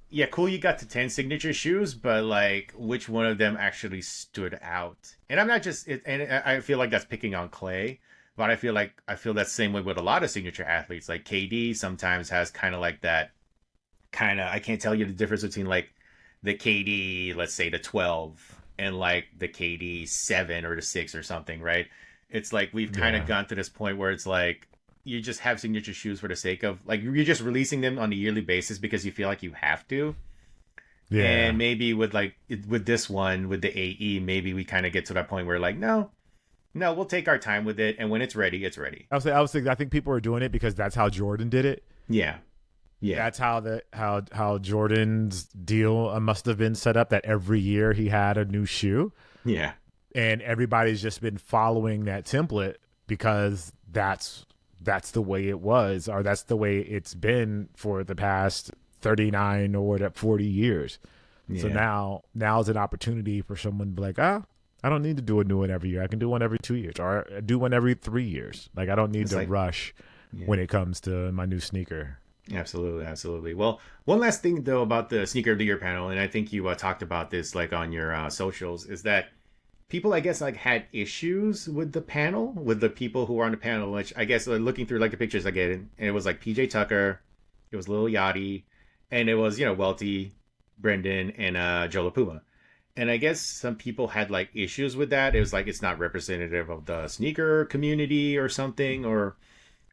yeah, cool, you got to 10 signature shoes, but like which one of them actually stood out? And I'm not just and I feel like that's picking on Klay, but I feel that same way with a lot of signature athletes. Like KD sometimes has kind of like that I can't tell you the difference between like the KD, let's say the 12 and like the KD 7 or the 6 or something, right? It's like we've kind of gone to this point where it's like you just have signature shoes for the sake of like you're just releasing them on a yearly basis because you feel like you have to. Yeah. And maybe with this one with the AE, maybe we kind of get to that point where like no, we'll take our time with it, and when it's ready, it's ready. I think people are doing it because that's how Jordan did it. Yeah. That's how Jordan's deal must have been set up, that every year he had a new shoe. Yeah. And everybody's just been following that template because that's the way it was, or that's the way it's been for the past 39 or 40 years. Yeah. So now's an opportunity for someone to be like, I don't need to do a new one every year. I can do one every 2 years, or do one every 3 years. Like, I don't need to rush when it comes to my new sneaker. Absolutely. Well, one last thing though about the Sneaker of the Year panel, and I think you talked about this like on your socials, is that people, I guess, like had issues with the panel, with the people who were on the panel, which I guess looking through like the pictures I get, and it was like PJ Tucker, it was Lil Yachty, and it was, Welty, Brendan, and Joe LaPuma. And I guess some people had like issues with that. It was like it's not representative of the sneaker community or something, or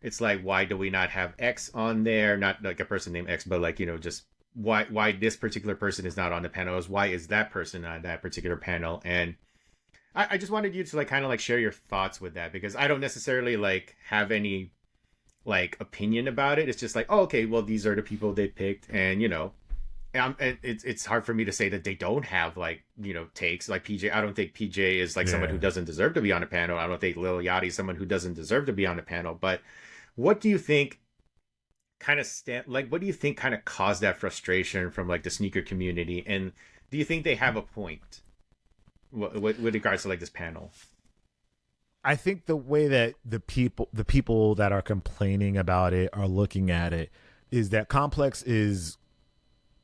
it's like, why do we not have X on there? Not like a person named X, but like, just why this particular person is not on the panel? Why is that person on that particular panel? And I just wanted you to like kind of like share your thoughts with that, because I don't necessarily like have any like opinion about it. It's just like, oh, okay, well, these are the people they picked, and and it's hard for me to say that they don't have like takes. Like PJ, I don't think PJ is like someone who doesn't deserve to be on a panel. I don't think Lil Yachty is someone who doesn't deserve to be on the panel. But what do you think kind of what do you think kind of caused that frustration from like the sneaker community, and do you think they have a point with regards to like this panel? I think the way that the people that are complaining about it are looking at it is that Complex is,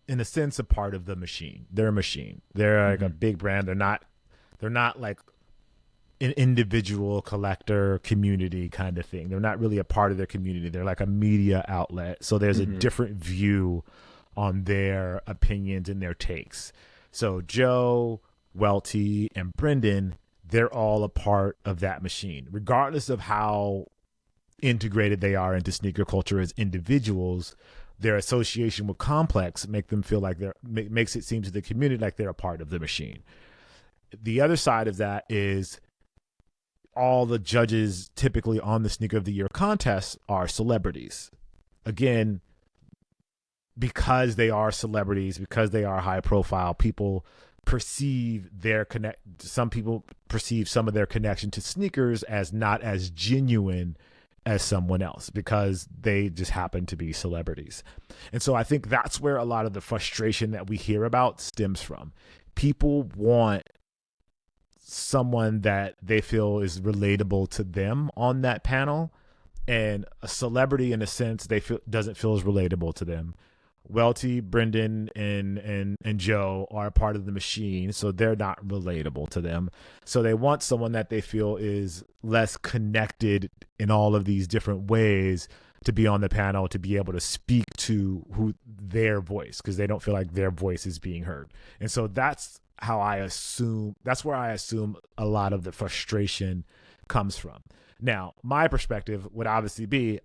in a sense, a part of the machine. They're a machine. They're like a big brand. They're not like an individual collector community kind of thing. They're not really a part of their community. They're like a media outlet. So there's a different view on their opinions and their takes. So Joe, Welty, and Brendan, they're all a part of that machine, regardless of how integrated they are into sneaker culture as individuals. Their association with Complex makes it seem to the community like they're a part of the machine. The other side of that is all the judges typically on the Sneaker of the Year contest are celebrities. Again, because they are celebrities, because they are high profile, people perceive some people perceive some of their connection to sneakers as not as genuine as someone else, because they just happen to be celebrities. And so I think that's where a lot of the frustration that we hear about stems from. People want someone that they feel is relatable to them on that panel, and a celebrity in a sense they feel doesn't feel as relatable to them. Welty, Brendan, and Joe are a part of the machine, so they're not relatable to them. So they want someone that they feel is less connected in all of these different ways to be on the panel, to be able to speak to who their voice, because they don't feel like their voice is being heard. And so that's where I assume a lot of the frustration comes from. Now, my perspective would obviously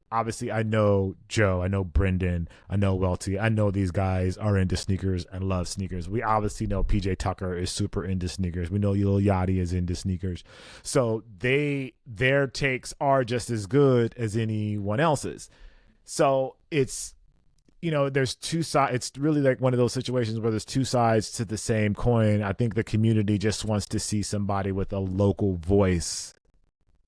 I know Joe, I know Brendan, I know Welty, I know these guys are into sneakers and love sneakers. We obviously know PJ Tucker is super into sneakers. We know Lil Yachty is into sneakers. So their takes are just as good as anyone else's. So it's, there's two sides. It's really like one of those situations where there's two sides to the same coin. I think the community just wants to see somebody with a local voice,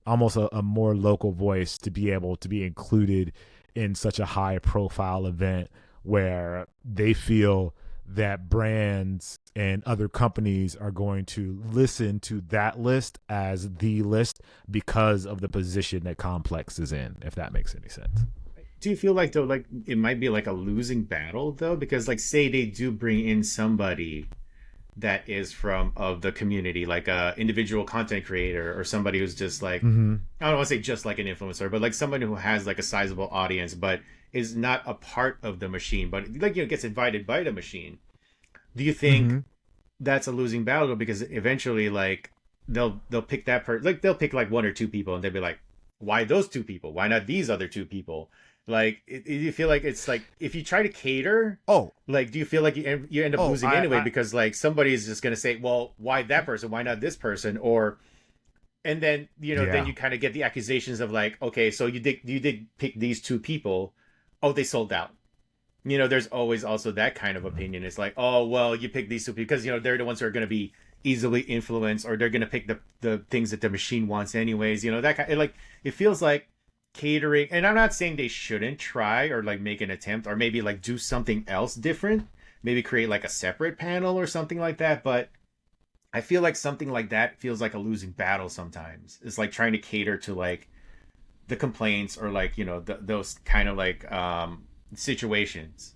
almost a more local voice, to be able to be included in such a high profile event where they feel that brands and other companies are going to listen to that list as the list because of the position that Complex is in, if that makes any sense. Do you feel like, though, like it might be like a losing battle, though? Because, like, say they do bring in somebody that is of the community, like a individual content creator or somebody who's just like, I don't want to say just like an influencer, but like someone who has like a sizable audience, but is not a part of the machine, but like, gets invited by the machine. Do you think that's a losing battle? Because eventually, like, they'll pick that person, like they'll pick like one or two people, and they'll be like, why those two people? Why not these other two people? Like, do you feel like it's like if you try to cater? Like, do you feel like you end up losing anyway because like somebody is just gonna say, well, why that person? Why not this person? And then then you kind of get the accusations of like, okay, so you did pick these two people. Oh, they sold out. There's always also that kind of opinion. It's like, oh, well, you picked these two because they're the ones who are gonna be easily influenced, or they're gonna pick the things that the machine wants anyways. That kind. Like, it feels like catering, and I'm not saying they shouldn't try or like make an attempt or maybe like do something else different, maybe create like a separate panel or something like that, but I feel like something like that feels like a losing battle sometimes. It's like trying to cater to like the complaints or like those kind of like situations.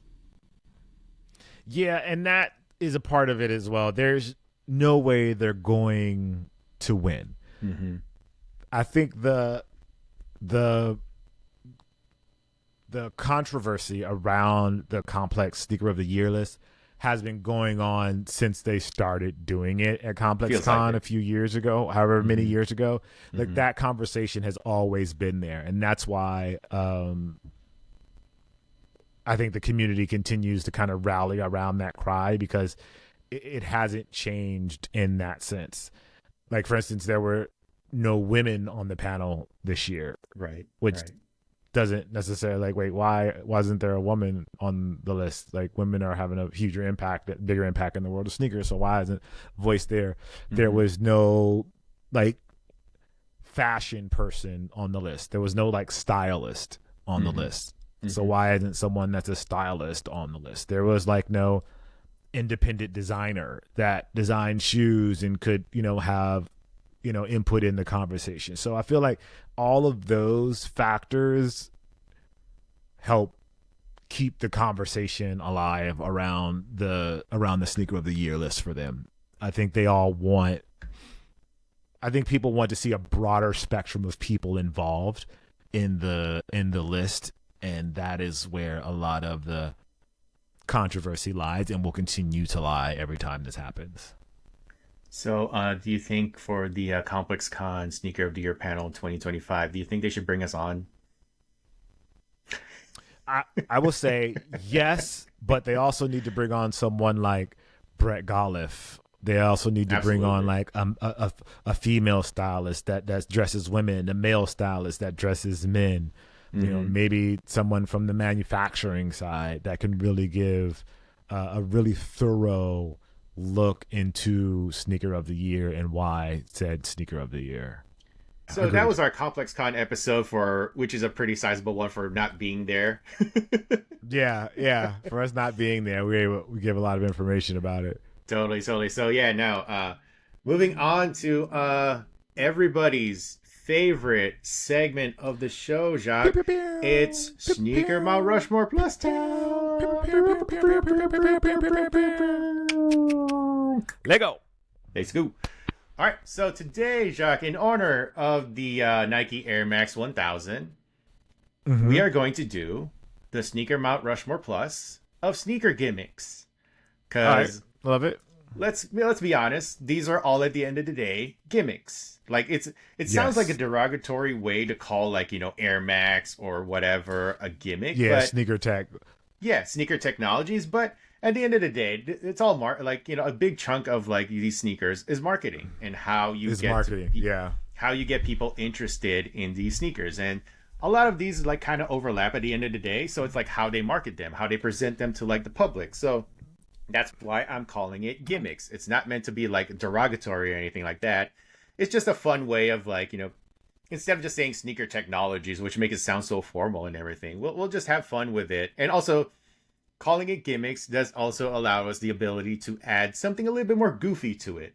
Yeah, and that is a part of it as well. There's no way they're going to win. I think the controversy around the Complex Sneaker of the Year list has been going on since they started doing it at ComplexCon a few years ago, however many years ago. Like, that conversation has always been there, and that's why I think the community continues to kind of rally around that cry, because it hasn't changed in that sense. Like, for instance, there were no women on the panel this year, which doesn't necessarily like, wait, why wasn't there a woman on the list? Like, women are having a bigger impact in the world of sneakers, so why isn't voice there? There was no like fashion person on the list. There was no like stylist on the list. So why isn't someone that's a stylist on the list? There was like no independent designer that designed shoes and could have input in the conversation. So I feel like all of those factors help keep the conversation alive around the Sneaker of the Year list for them. I think people want to see a broader spectrum of people involved in the list, and that is where a lot of the controversy lies and will continue to lie every time this happens. So, do you think for the ComplexCon Sneaker of the Year panel in 2025, do you think they should bring us on? I will say yes, but they also need to bring on someone like Brett Golliff. They also need to bring on like a female stylist that dresses women, a male stylist that dresses men. Maybe someone from the manufacturing side that can really give a really thorough look into Sneaker of the Year and why said Sneaker of the Year. So that was our ComplexCon episode, which is a pretty sizable one for not being there. Yeah. For us not being there, we give a lot of information about it. Totally. So yeah, no. Moving on to everybody's favorite segment of the show, Jacques. It's Sneaker Mount Rushmore Plus Town. Lego. Let's go. All right, so today, Jacques, in honor of the Nike Air Max 1000, we are going to do the Sneaker Mount Rushmore Plus of sneaker gimmicks. Because love it. let's be honest, these are all at the end of the day gimmicks. Like it sounds like a derogatory way to call, like, Air Max or whatever a gimmick. Yeah, but, sneaker tech. Yeah, sneaker technologies, but at the end of the day, it's all a big chunk of like these sneakers is marketing and how you how you get people interested in these sneakers. And a lot of these like kind of overlap at the end of the day, so it's like how they market them, how they present them to like the public. So that's why I'm calling it gimmicks. It's not meant to be like derogatory or anything like that. It's just a fun way of like, instead of just saying sneaker technologies, which make it sound so formal and everything, we'll just have fun with it. And also, calling it gimmicks does also allow us the ability to add something a little bit more goofy to it.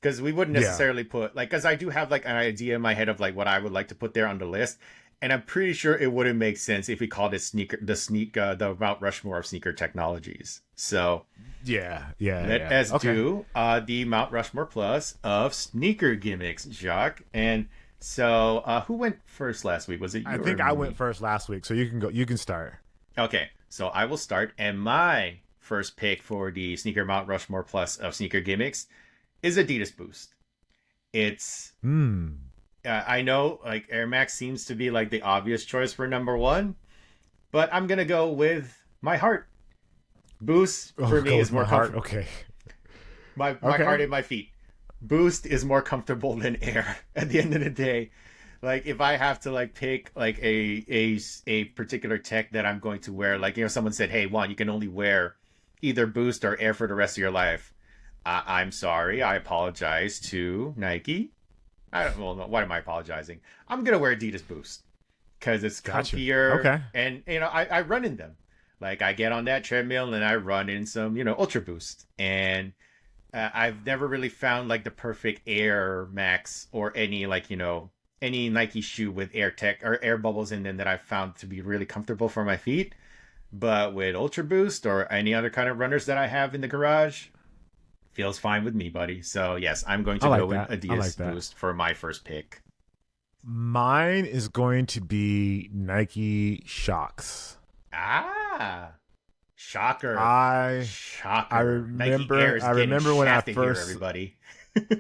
Because we wouldn't necessarily put, like, because I do have like an idea in my head of like what I would like to put there on the list. And I'm pretty sure it wouldn't make sense if we called it the Mount Rushmore of sneaker technologies. So let us do the Mount Rushmore Plus of sneaker gimmicks, Jacques. And so who went first last week? Was it you? I think I went first last week, so you can go. You can start. Okay, so I will start. And my first pick for the sneaker Mount Rushmore Plus of sneaker gimmicks is Adidas Boost. It's I know like Air Max seems to be like the obvious choice for number one, but I'm gonna go with my heart. Boost for me is more comfortable. Okay. My heart and my feet. Boost is more comfortable than Air at the end of the day. Like if I have to like pick like a particular tech that I'm going to wear, like someone said, hey Juan, you can only wear either Boost or Air for the rest of your life. I'm sorry, I apologize to Nike. Why am I apologizing? I'm gonna wear Adidas Boost because it's comfier. Okay. And I run in them. Like I get on that treadmill and I run in some Ultra Boost. And I've never really found like the perfect Air Max or any like any Nike shoe with air tech or air bubbles in them that I've found to be really comfortable for my feet. But with Ultra Boost or any other kind of runners that I have in the garage, feels fine with me, buddy. So yes, I'm going to go with Adidas Boost for my first pick. Mine is going to be Nike Shocks. Shocker! Shocker! I remember when I first everybody.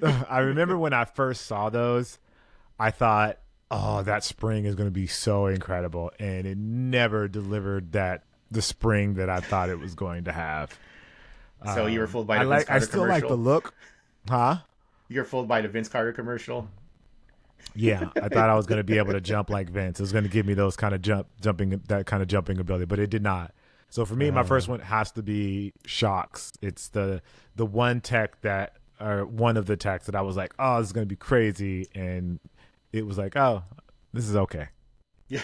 I remember when I first saw those, I thought, oh, that spring is going to be so incredible, and it never delivered the spring that I thought it was going to have. So you were fooled by the Vince Carter commercial? I still like the look. Huh? You're fooled by the Vince Carter commercial? Yeah, I thought I was going to be able to jump like Vince. It was going to give me those kind of jumping ability, but it did not. So for me, my first one has to be Shocks. It's the one tech one of the techs that I was like, oh, this is going to be crazy, and it was like, oh, this is okay. Yeah,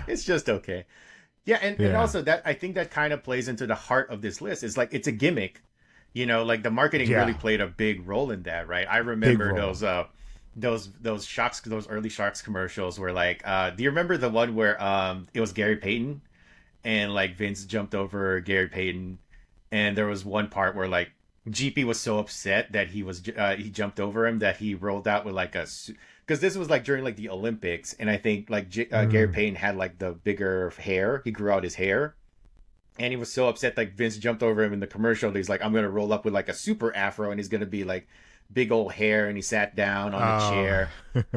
it's just okay. Yeah, and also that I think that kind of plays into the heart of this list. It's like it's a gimmick, like the marketing really played a big role in that, right? I remember those Shocks, those early Shocks commercials were like, do you remember the one where it was Gary Payton and like Vince jumped over Gary Payton, and there was one part where like GP was so upset that he jumped over him that he rolled out with like because this was like during like the Olympics, and I think like Gary Payton had like the bigger hair. He grew out his hair, and he was so upset like Vince jumped over him in the commercial. He's like, I'm gonna roll up with like a super afro, and he's gonna be like big old hair, and he sat down on the chair,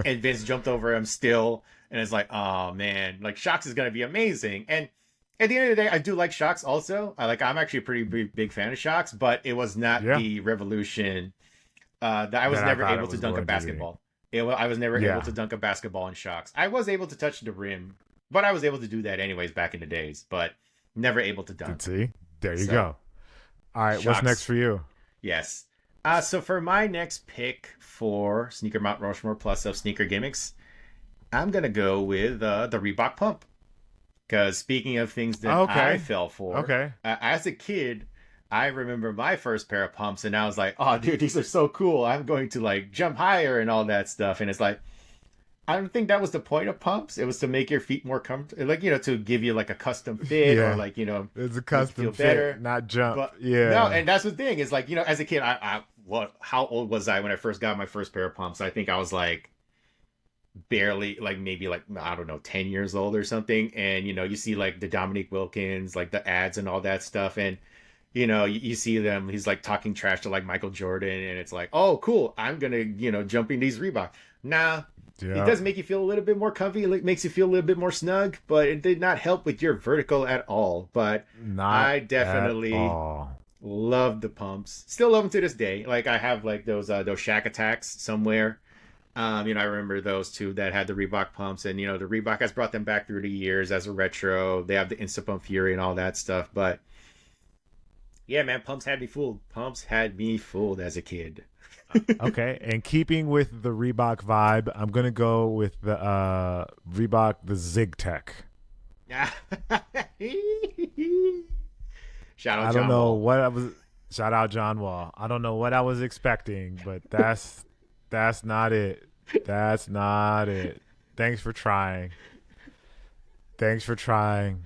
and Vince jumped over him still, and it's like, oh man, like Shocks is gonna be amazing. And at the end of the day, I do like Shocks also. I'm actually a pretty big fan of Shocks, but it was not the revolution that I was never able to dunk a basketball. I was never able to dunk a basketball in Shocks. I was able to touch the rim, but I was able to do that anyways back in the days, but never able to dunk. See? There you go. All right, Shocks. What's next for you? Yes. So for my next pick for Sneaker Mount Rushmore Plus of sneaker gimmicks, I'm going to go with the Reebok Pump. Because speaking of things that I fell for, as a kid, I remember my first pair of pumps, and I was like, "Oh, dude, these are so cool! I'm going to like jump higher and all that stuff." And it's like, I don't think that was the point of pumps. It was to make your feet more comfortable, like to give you like a custom fit or Yeah. like It's a make you custom feel fit, better. not jump. But no, Yeah. and that's the thing is like as a kid, I what how old was I when I first got my first pair of pumps? I think I was like barely like maybe like I don't know 10 years old or something. And you see like the Dominique Wilkins like the ads and all that stuff, and you see them. He's like talking trash to like Michael Jordan, and it's like, oh, cool. I'm gonna jump in these Reebok. Nah, it Yeah. does make you feel a little bit more comfy. It makes you feel a little bit more snug, but it did not help with your vertical at all. But Not I at definitely all. love the pumps. Still love them to this day. Like I have like those Shack Attacks somewhere. I remember those two that had the Reebok pumps, and the Reebok has brought them back through the years as a retro. They have the Instapump Fury and all that stuff, but yeah, man, pumps had me fooled. Pumps had me fooled as a kid. Okay, and keeping with the Reebok vibe, I'm gonna go with the Reebok the Zig Tech. Yeah. Shout out I don't John know Wall. what I was. Shout out John Wall. I don't know what I was expecting, but that's not it. That's not it. Thanks for trying. Thanks for trying.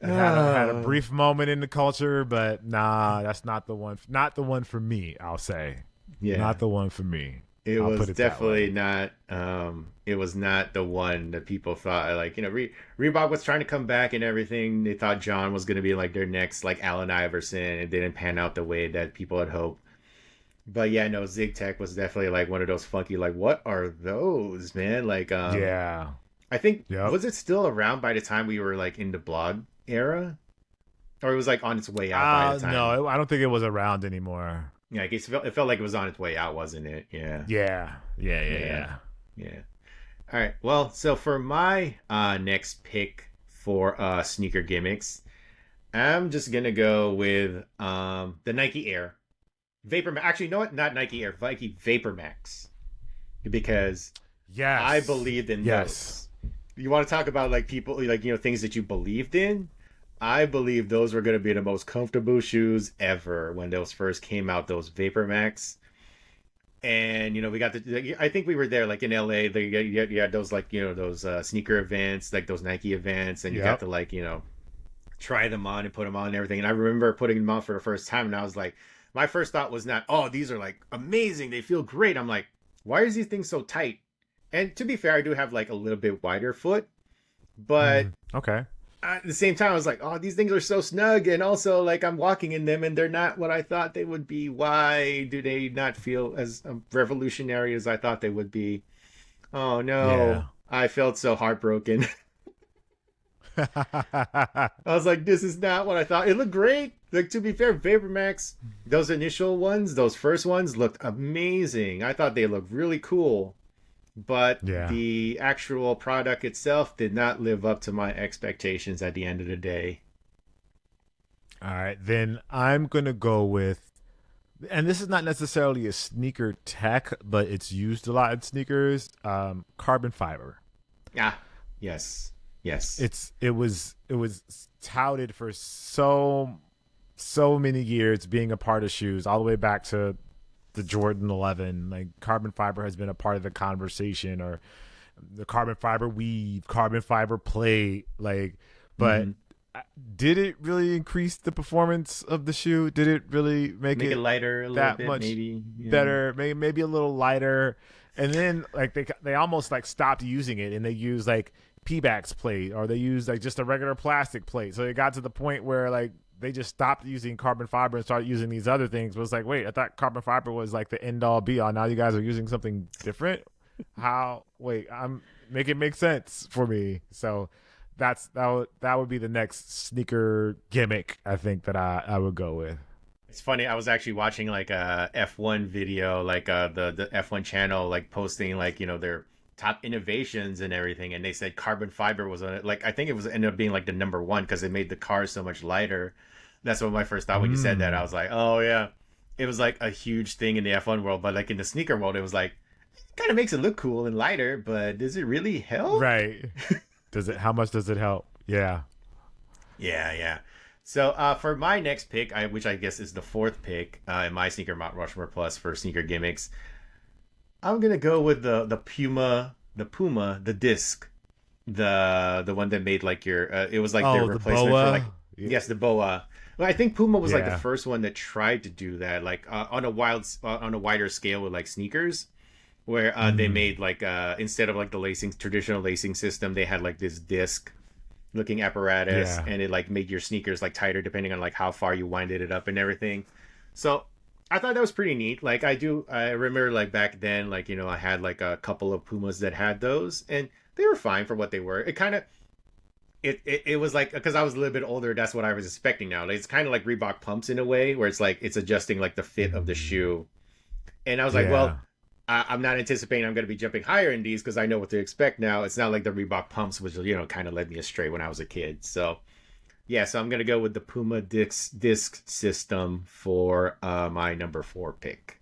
It had a brief moment in the culture, but nah, that's not the one. Not the one for me. I'll say, Yeah. not the one for me. It I'll was put it that way. definitely not. It was not the one that people thought. Like Reebok was trying to come back and everything. They thought John was going to be like their next like Allen Iverson. It didn't pan out the way that people had hoped. But yeah, no, Zig Tech was definitely like one of those funky. Like, what are those, man? Like, Yeah. I think Yep. was it still around by the time we were like in the blog era, or it was like on its way out by the time. No, I don't think it was around anymore. Yeah, I guess it felt like it was on its way out, wasn't it? Yeah. Yeah. Yeah. Yeah. Yeah. Yeah. Yeah. All right. Well, so for my next pick for sneaker gimmicks, I'm just gonna go with the Nike Air Vapor. Actually, you know what? Not Nike Air, Nike Vapor Max, because Yes. I believed in Yes. those. You want to talk about like people like things that you believed in? I believe those were going to be the most comfortable shoes ever when those first came out. Those Vapor Max. And we got I think we were there like in LA. You had those like those sneaker events, like those Nike events, and you got Yep. to like try them on and put them on and everything. And I remember putting them on for the first time, and I was like, my first thought was not, oh, these are like amazing, they feel great. I'm like, why is these things so tight? And to be fair, I do have like a little bit wider foot, but Okay. at the same time, I was like, oh, these things are so snug. And also, like, I'm walking in them and they're not what I thought they would be. Why do they not feel as revolutionary as I thought they would be? Oh, no. Yeah. I felt so heartbroken. I was like, this is not what I thought. It looked great. Like, to be fair, Vapor Max, those initial ones, those first ones looked amazing. I thought they looked really cool. But Yeah. the actual product itself did not live up to my expectations at the end of the day. All right, then I'm gonna go with, and this is not necessarily a sneaker tech, but it's used a lot in sneakers. Carbon fiber. Ah, yes, yes. It was touted for so many years being a part of shoes, all the way back to the Jordan 11. Like, carbon fiber has been a part of the conversation, or the carbon fiber weave, carbon fiber plate. Like, but did it really increase the performance of the shoe? Did it really make Make it it lighter a little that bit, much maybe better? Maybe a little lighter. And then like they almost like stopped using it, and they used like P-Bax plate, or they used like just a regular plastic plate. So it got to the point where like they just stopped using carbon fiber and started using these other things. But it's like, wait, I thought carbon fiber was like the end all be all. Now you guys are using something different. How? Wait, make it make sense for me. So that would be the next sneaker gimmick, I think, that I would go with. It's funny. I was actually watching like a F1 video, like the F1 channel, like posting like their top innovations and everything, and they said carbon fiber was on it. Like I think it was ended up being like the number one because it made the cars so much lighter. That's what my first thought when you said that. I was like, oh yeah, it was like a huge thing in the F1 world, but like in the sneaker world, it was like kind of makes it look cool and lighter, but does it really help? Right. How much does it help? Yeah. Yeah, yeah. So for my next pick, which I guess is the fourth pick in my sneaker Mount Rushmore Plus for sneaker gimmicks, I'm gonna go with the Puma, the disc, the one that made like your it was like their Oh, the replacement for like boa. Yeah. yes, the boa. Well, I think Puma was like the Yeah. first one that tried to do that, like on a wider scale with like sneakers, where they Mm. made like instead of like the lacing traditional lacing system, they had like this disc looking apparatus, Yeah. and it like made your sneakers like tighter depending on like how far you winded it up and everything. So I thought that was pretty neat. Like I remember like back then, like I had like a couple of Pumas that had those, and they were fine for what they were. It kind of it was like because I was a little bit older, that's what I was expecting now. Like, it's kind of like Reebok pumps in a way, where it's like it's adjusting like the fit of the Mm. shoe. And I was like, Yeah. well, I'm not anticipating I'm going to be jumping higher in these because I know what to expect now. It's not like the Reebok pumps, which kind of led me astray when I was a kid. So yeah, so I'm going to go with the Puma disc system for my number 4 pick.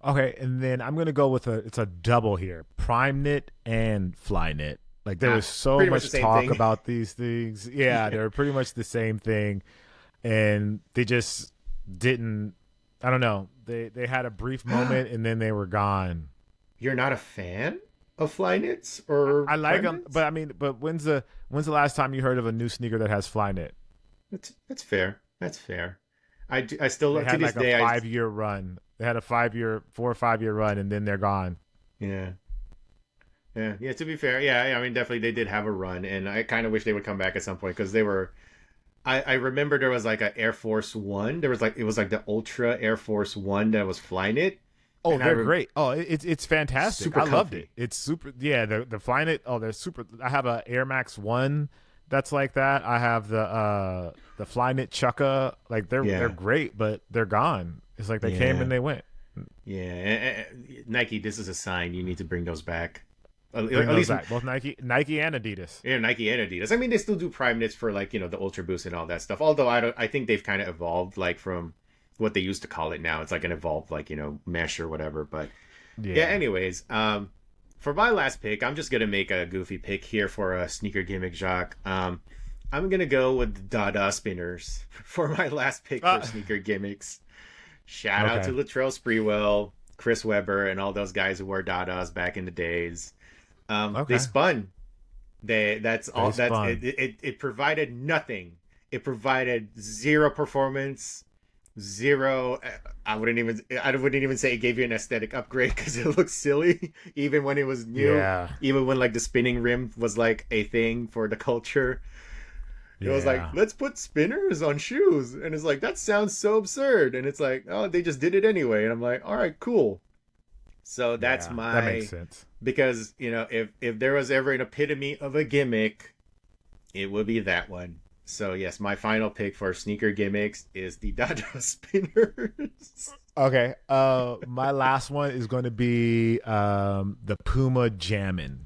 Okay, and then I'm gonna go with it's a double here: Prime Knit and Fly Knit. Like there was so Pretty much the much same talk thing. about these things. Yeah, they're pretty much the same thing, and they just didn't. I don't know. They had a brief moment and then they were gone. You're not a fan of fly knits or I like prime them, knits? but I mean, but when's the last time you heard of a new sneaker that has Fly Knit? That's fair. That's fair. I still They to had this like a day 5 year run. They had a 4 or 5 year run, and then they're gone. yeah. Yeah, to be fair, yeah, I mean, definitely they did have a run, and I kind of wish they would come back at some point because they were. I remember there was like a Air Force One. There was like it was like the Ultra Air Force One that was flying it, Oh, and I they're great. Oh, it's fantastic. super I loved comfy. it. It's super. Yeah, the Flying It. Oh, they're super. I have a Air Max 1 that's like that. I have the Flying It Chukka. Like they're Yeah, great, but they're gone. It's like they came yeah, and they went. yeah. Nike, this is a sign. You need to bring those back. Bring At those least back. Both Nike and Adidas. yeah, Nike and Adidas. I mean, they still do prime knits for like the Ultra Boost and all that stuff. Although I don't, I think they've kind of evolved like from what they used to call it now. It's like an evolved like mesh or whatever. But yeah. Yeah. Anyways, for my last pick, I'm just gonna make a goofy pick here for a sneaker gimmick, Jacques. I'm gonna go with Dada spinners for my last pick for sneaker gimmicks. Shout out to Okay. Latrell Sprewell, Chris Webber, and all those guys who wore Dadas back in the days. They Okay. spun. That's all. They That's spun. it provided nothing. It provided zero performance, zero. I wouldn't even say it gave you an aesthetic upgrade because it looked silly, even when it was new. Yeah. Even when like the spinning rim was like a thing for the culture. It was like, Yeah. let's put spinners on shoes, and it's like that sounds so absurd. And it's like, oh, they just did it anyway. And I'm like, all right, cool. So that's Yeah. my That makes sense. because if there was ever an epitome of a gimmick, it would be that one. So yes, my final pick for sneaker gimmicks is the Dada spinners. Okay. My last one is going to be the Puma Jammin'.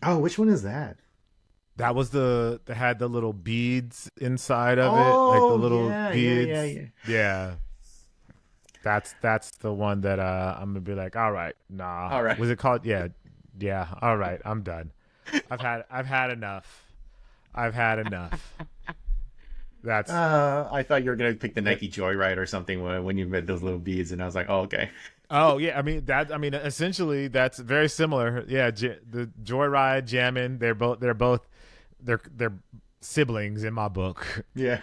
Oh, which one is that? That was that had the little beads inside of it, like the little beads. yeah. Yeah. That's the one that I'm gonna be like, all right, nah. All right. Was it called? Yeah, yeah. All right, I'm done. I've had enough. I've had enough. That's I thought you were gonna pick the Nike Joyride or something when you met those little beads, and I was like, oh, okay. oh yeah. I mean essentially that's very similar. Yeah, the Joyride Jammin'. They're siblings in my book. Yeah.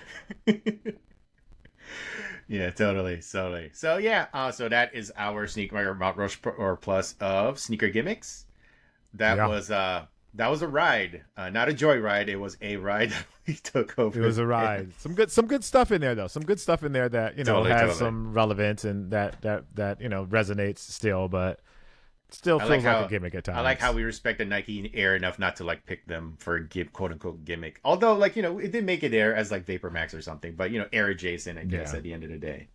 Yeah, totally. So yeah, so that is our sneaker Mount Rushmore plus of sneaker gimmicks. That Yeah. was a ride, not a joyride. It was a ride that we took over. It was a ride. Some good stuff in there though. Some good stuff in there that Totally. some relevance and that resonates still, but still I feels like like how a gimmick at times. I like how we respect the Nike Air enough not to like pick them for a quote unquote gimmick. Although like it did make it Air as like Vapor Max or something, but Air adjacent, I guess, Yeah. at the end of the day.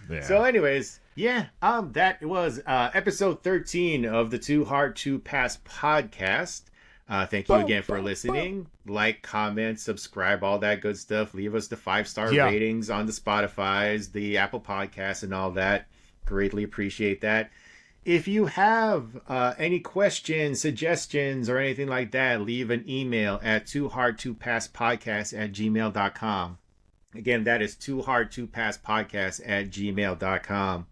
Yeah. So, anyways, yeah, that was episode 13 of the Too Hard to Pass podcast. Thank you again for listening. Like, comment, subscribe, all that good stuff. Leave us the 5-star Yeah. ratings on the Spotify's, the Apple Podcasts, and all that. Greatly appreciate that. If you have any questions, suggestions, or anything like that, leave an email at toohardtopasspodcast@gmail.com. Again, that is toohardtopasspodcast@gmail.com.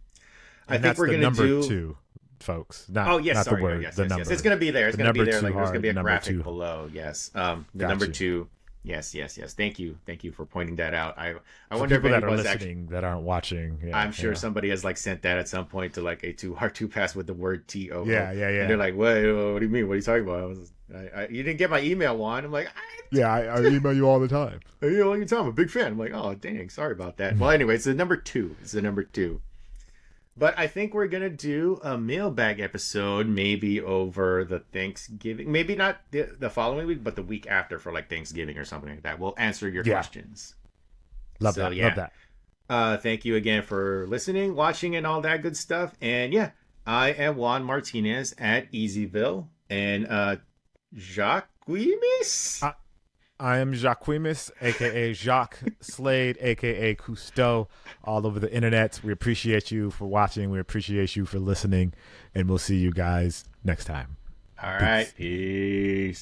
I And think that's we're the going to number do. two, folks. Not, Oh yes, not sorry. the word, Yes, the yes, number. yes. It's going to be there. It's The going to be number there. two Like there's going to be a number graphic two. below. Yes. The Got number you. two. Yes, yes, yes. Thank you for pointing that out. I For wonder if people that are anyone's listening that aren't watching. Yeah, I'm sure yeah. somebody has like sent that at some point to like a Too Hard to Pass with the word TO. Yeah. And they're like, what do you mean? What are you talking about? You didn't get my email, Juan. I'm like, Yeah, I email you all the time. you know, all the time. I'm a big fan. I'm like, oh, dang, sorry about that. Well, anyway, it's the number two. But I think we're going to do a mailbag episode maybe over the Thanksgiving. Maybe not the following week, but the week after for like Thanksgiving or something like that. We'll answer your questions. Love that. Love that. Thank you again for listening, watching, and all that good stuff. And yeah, I am Juan Martinez at Easyville. And Jacquemus? I am Jacquemus, a.k.a. Jacques Slade, a.k.a. Cousteau, all over the internet. We appreciate you for watching. We appreciate you for listening. And we'll see you guys next time. All right. Peace.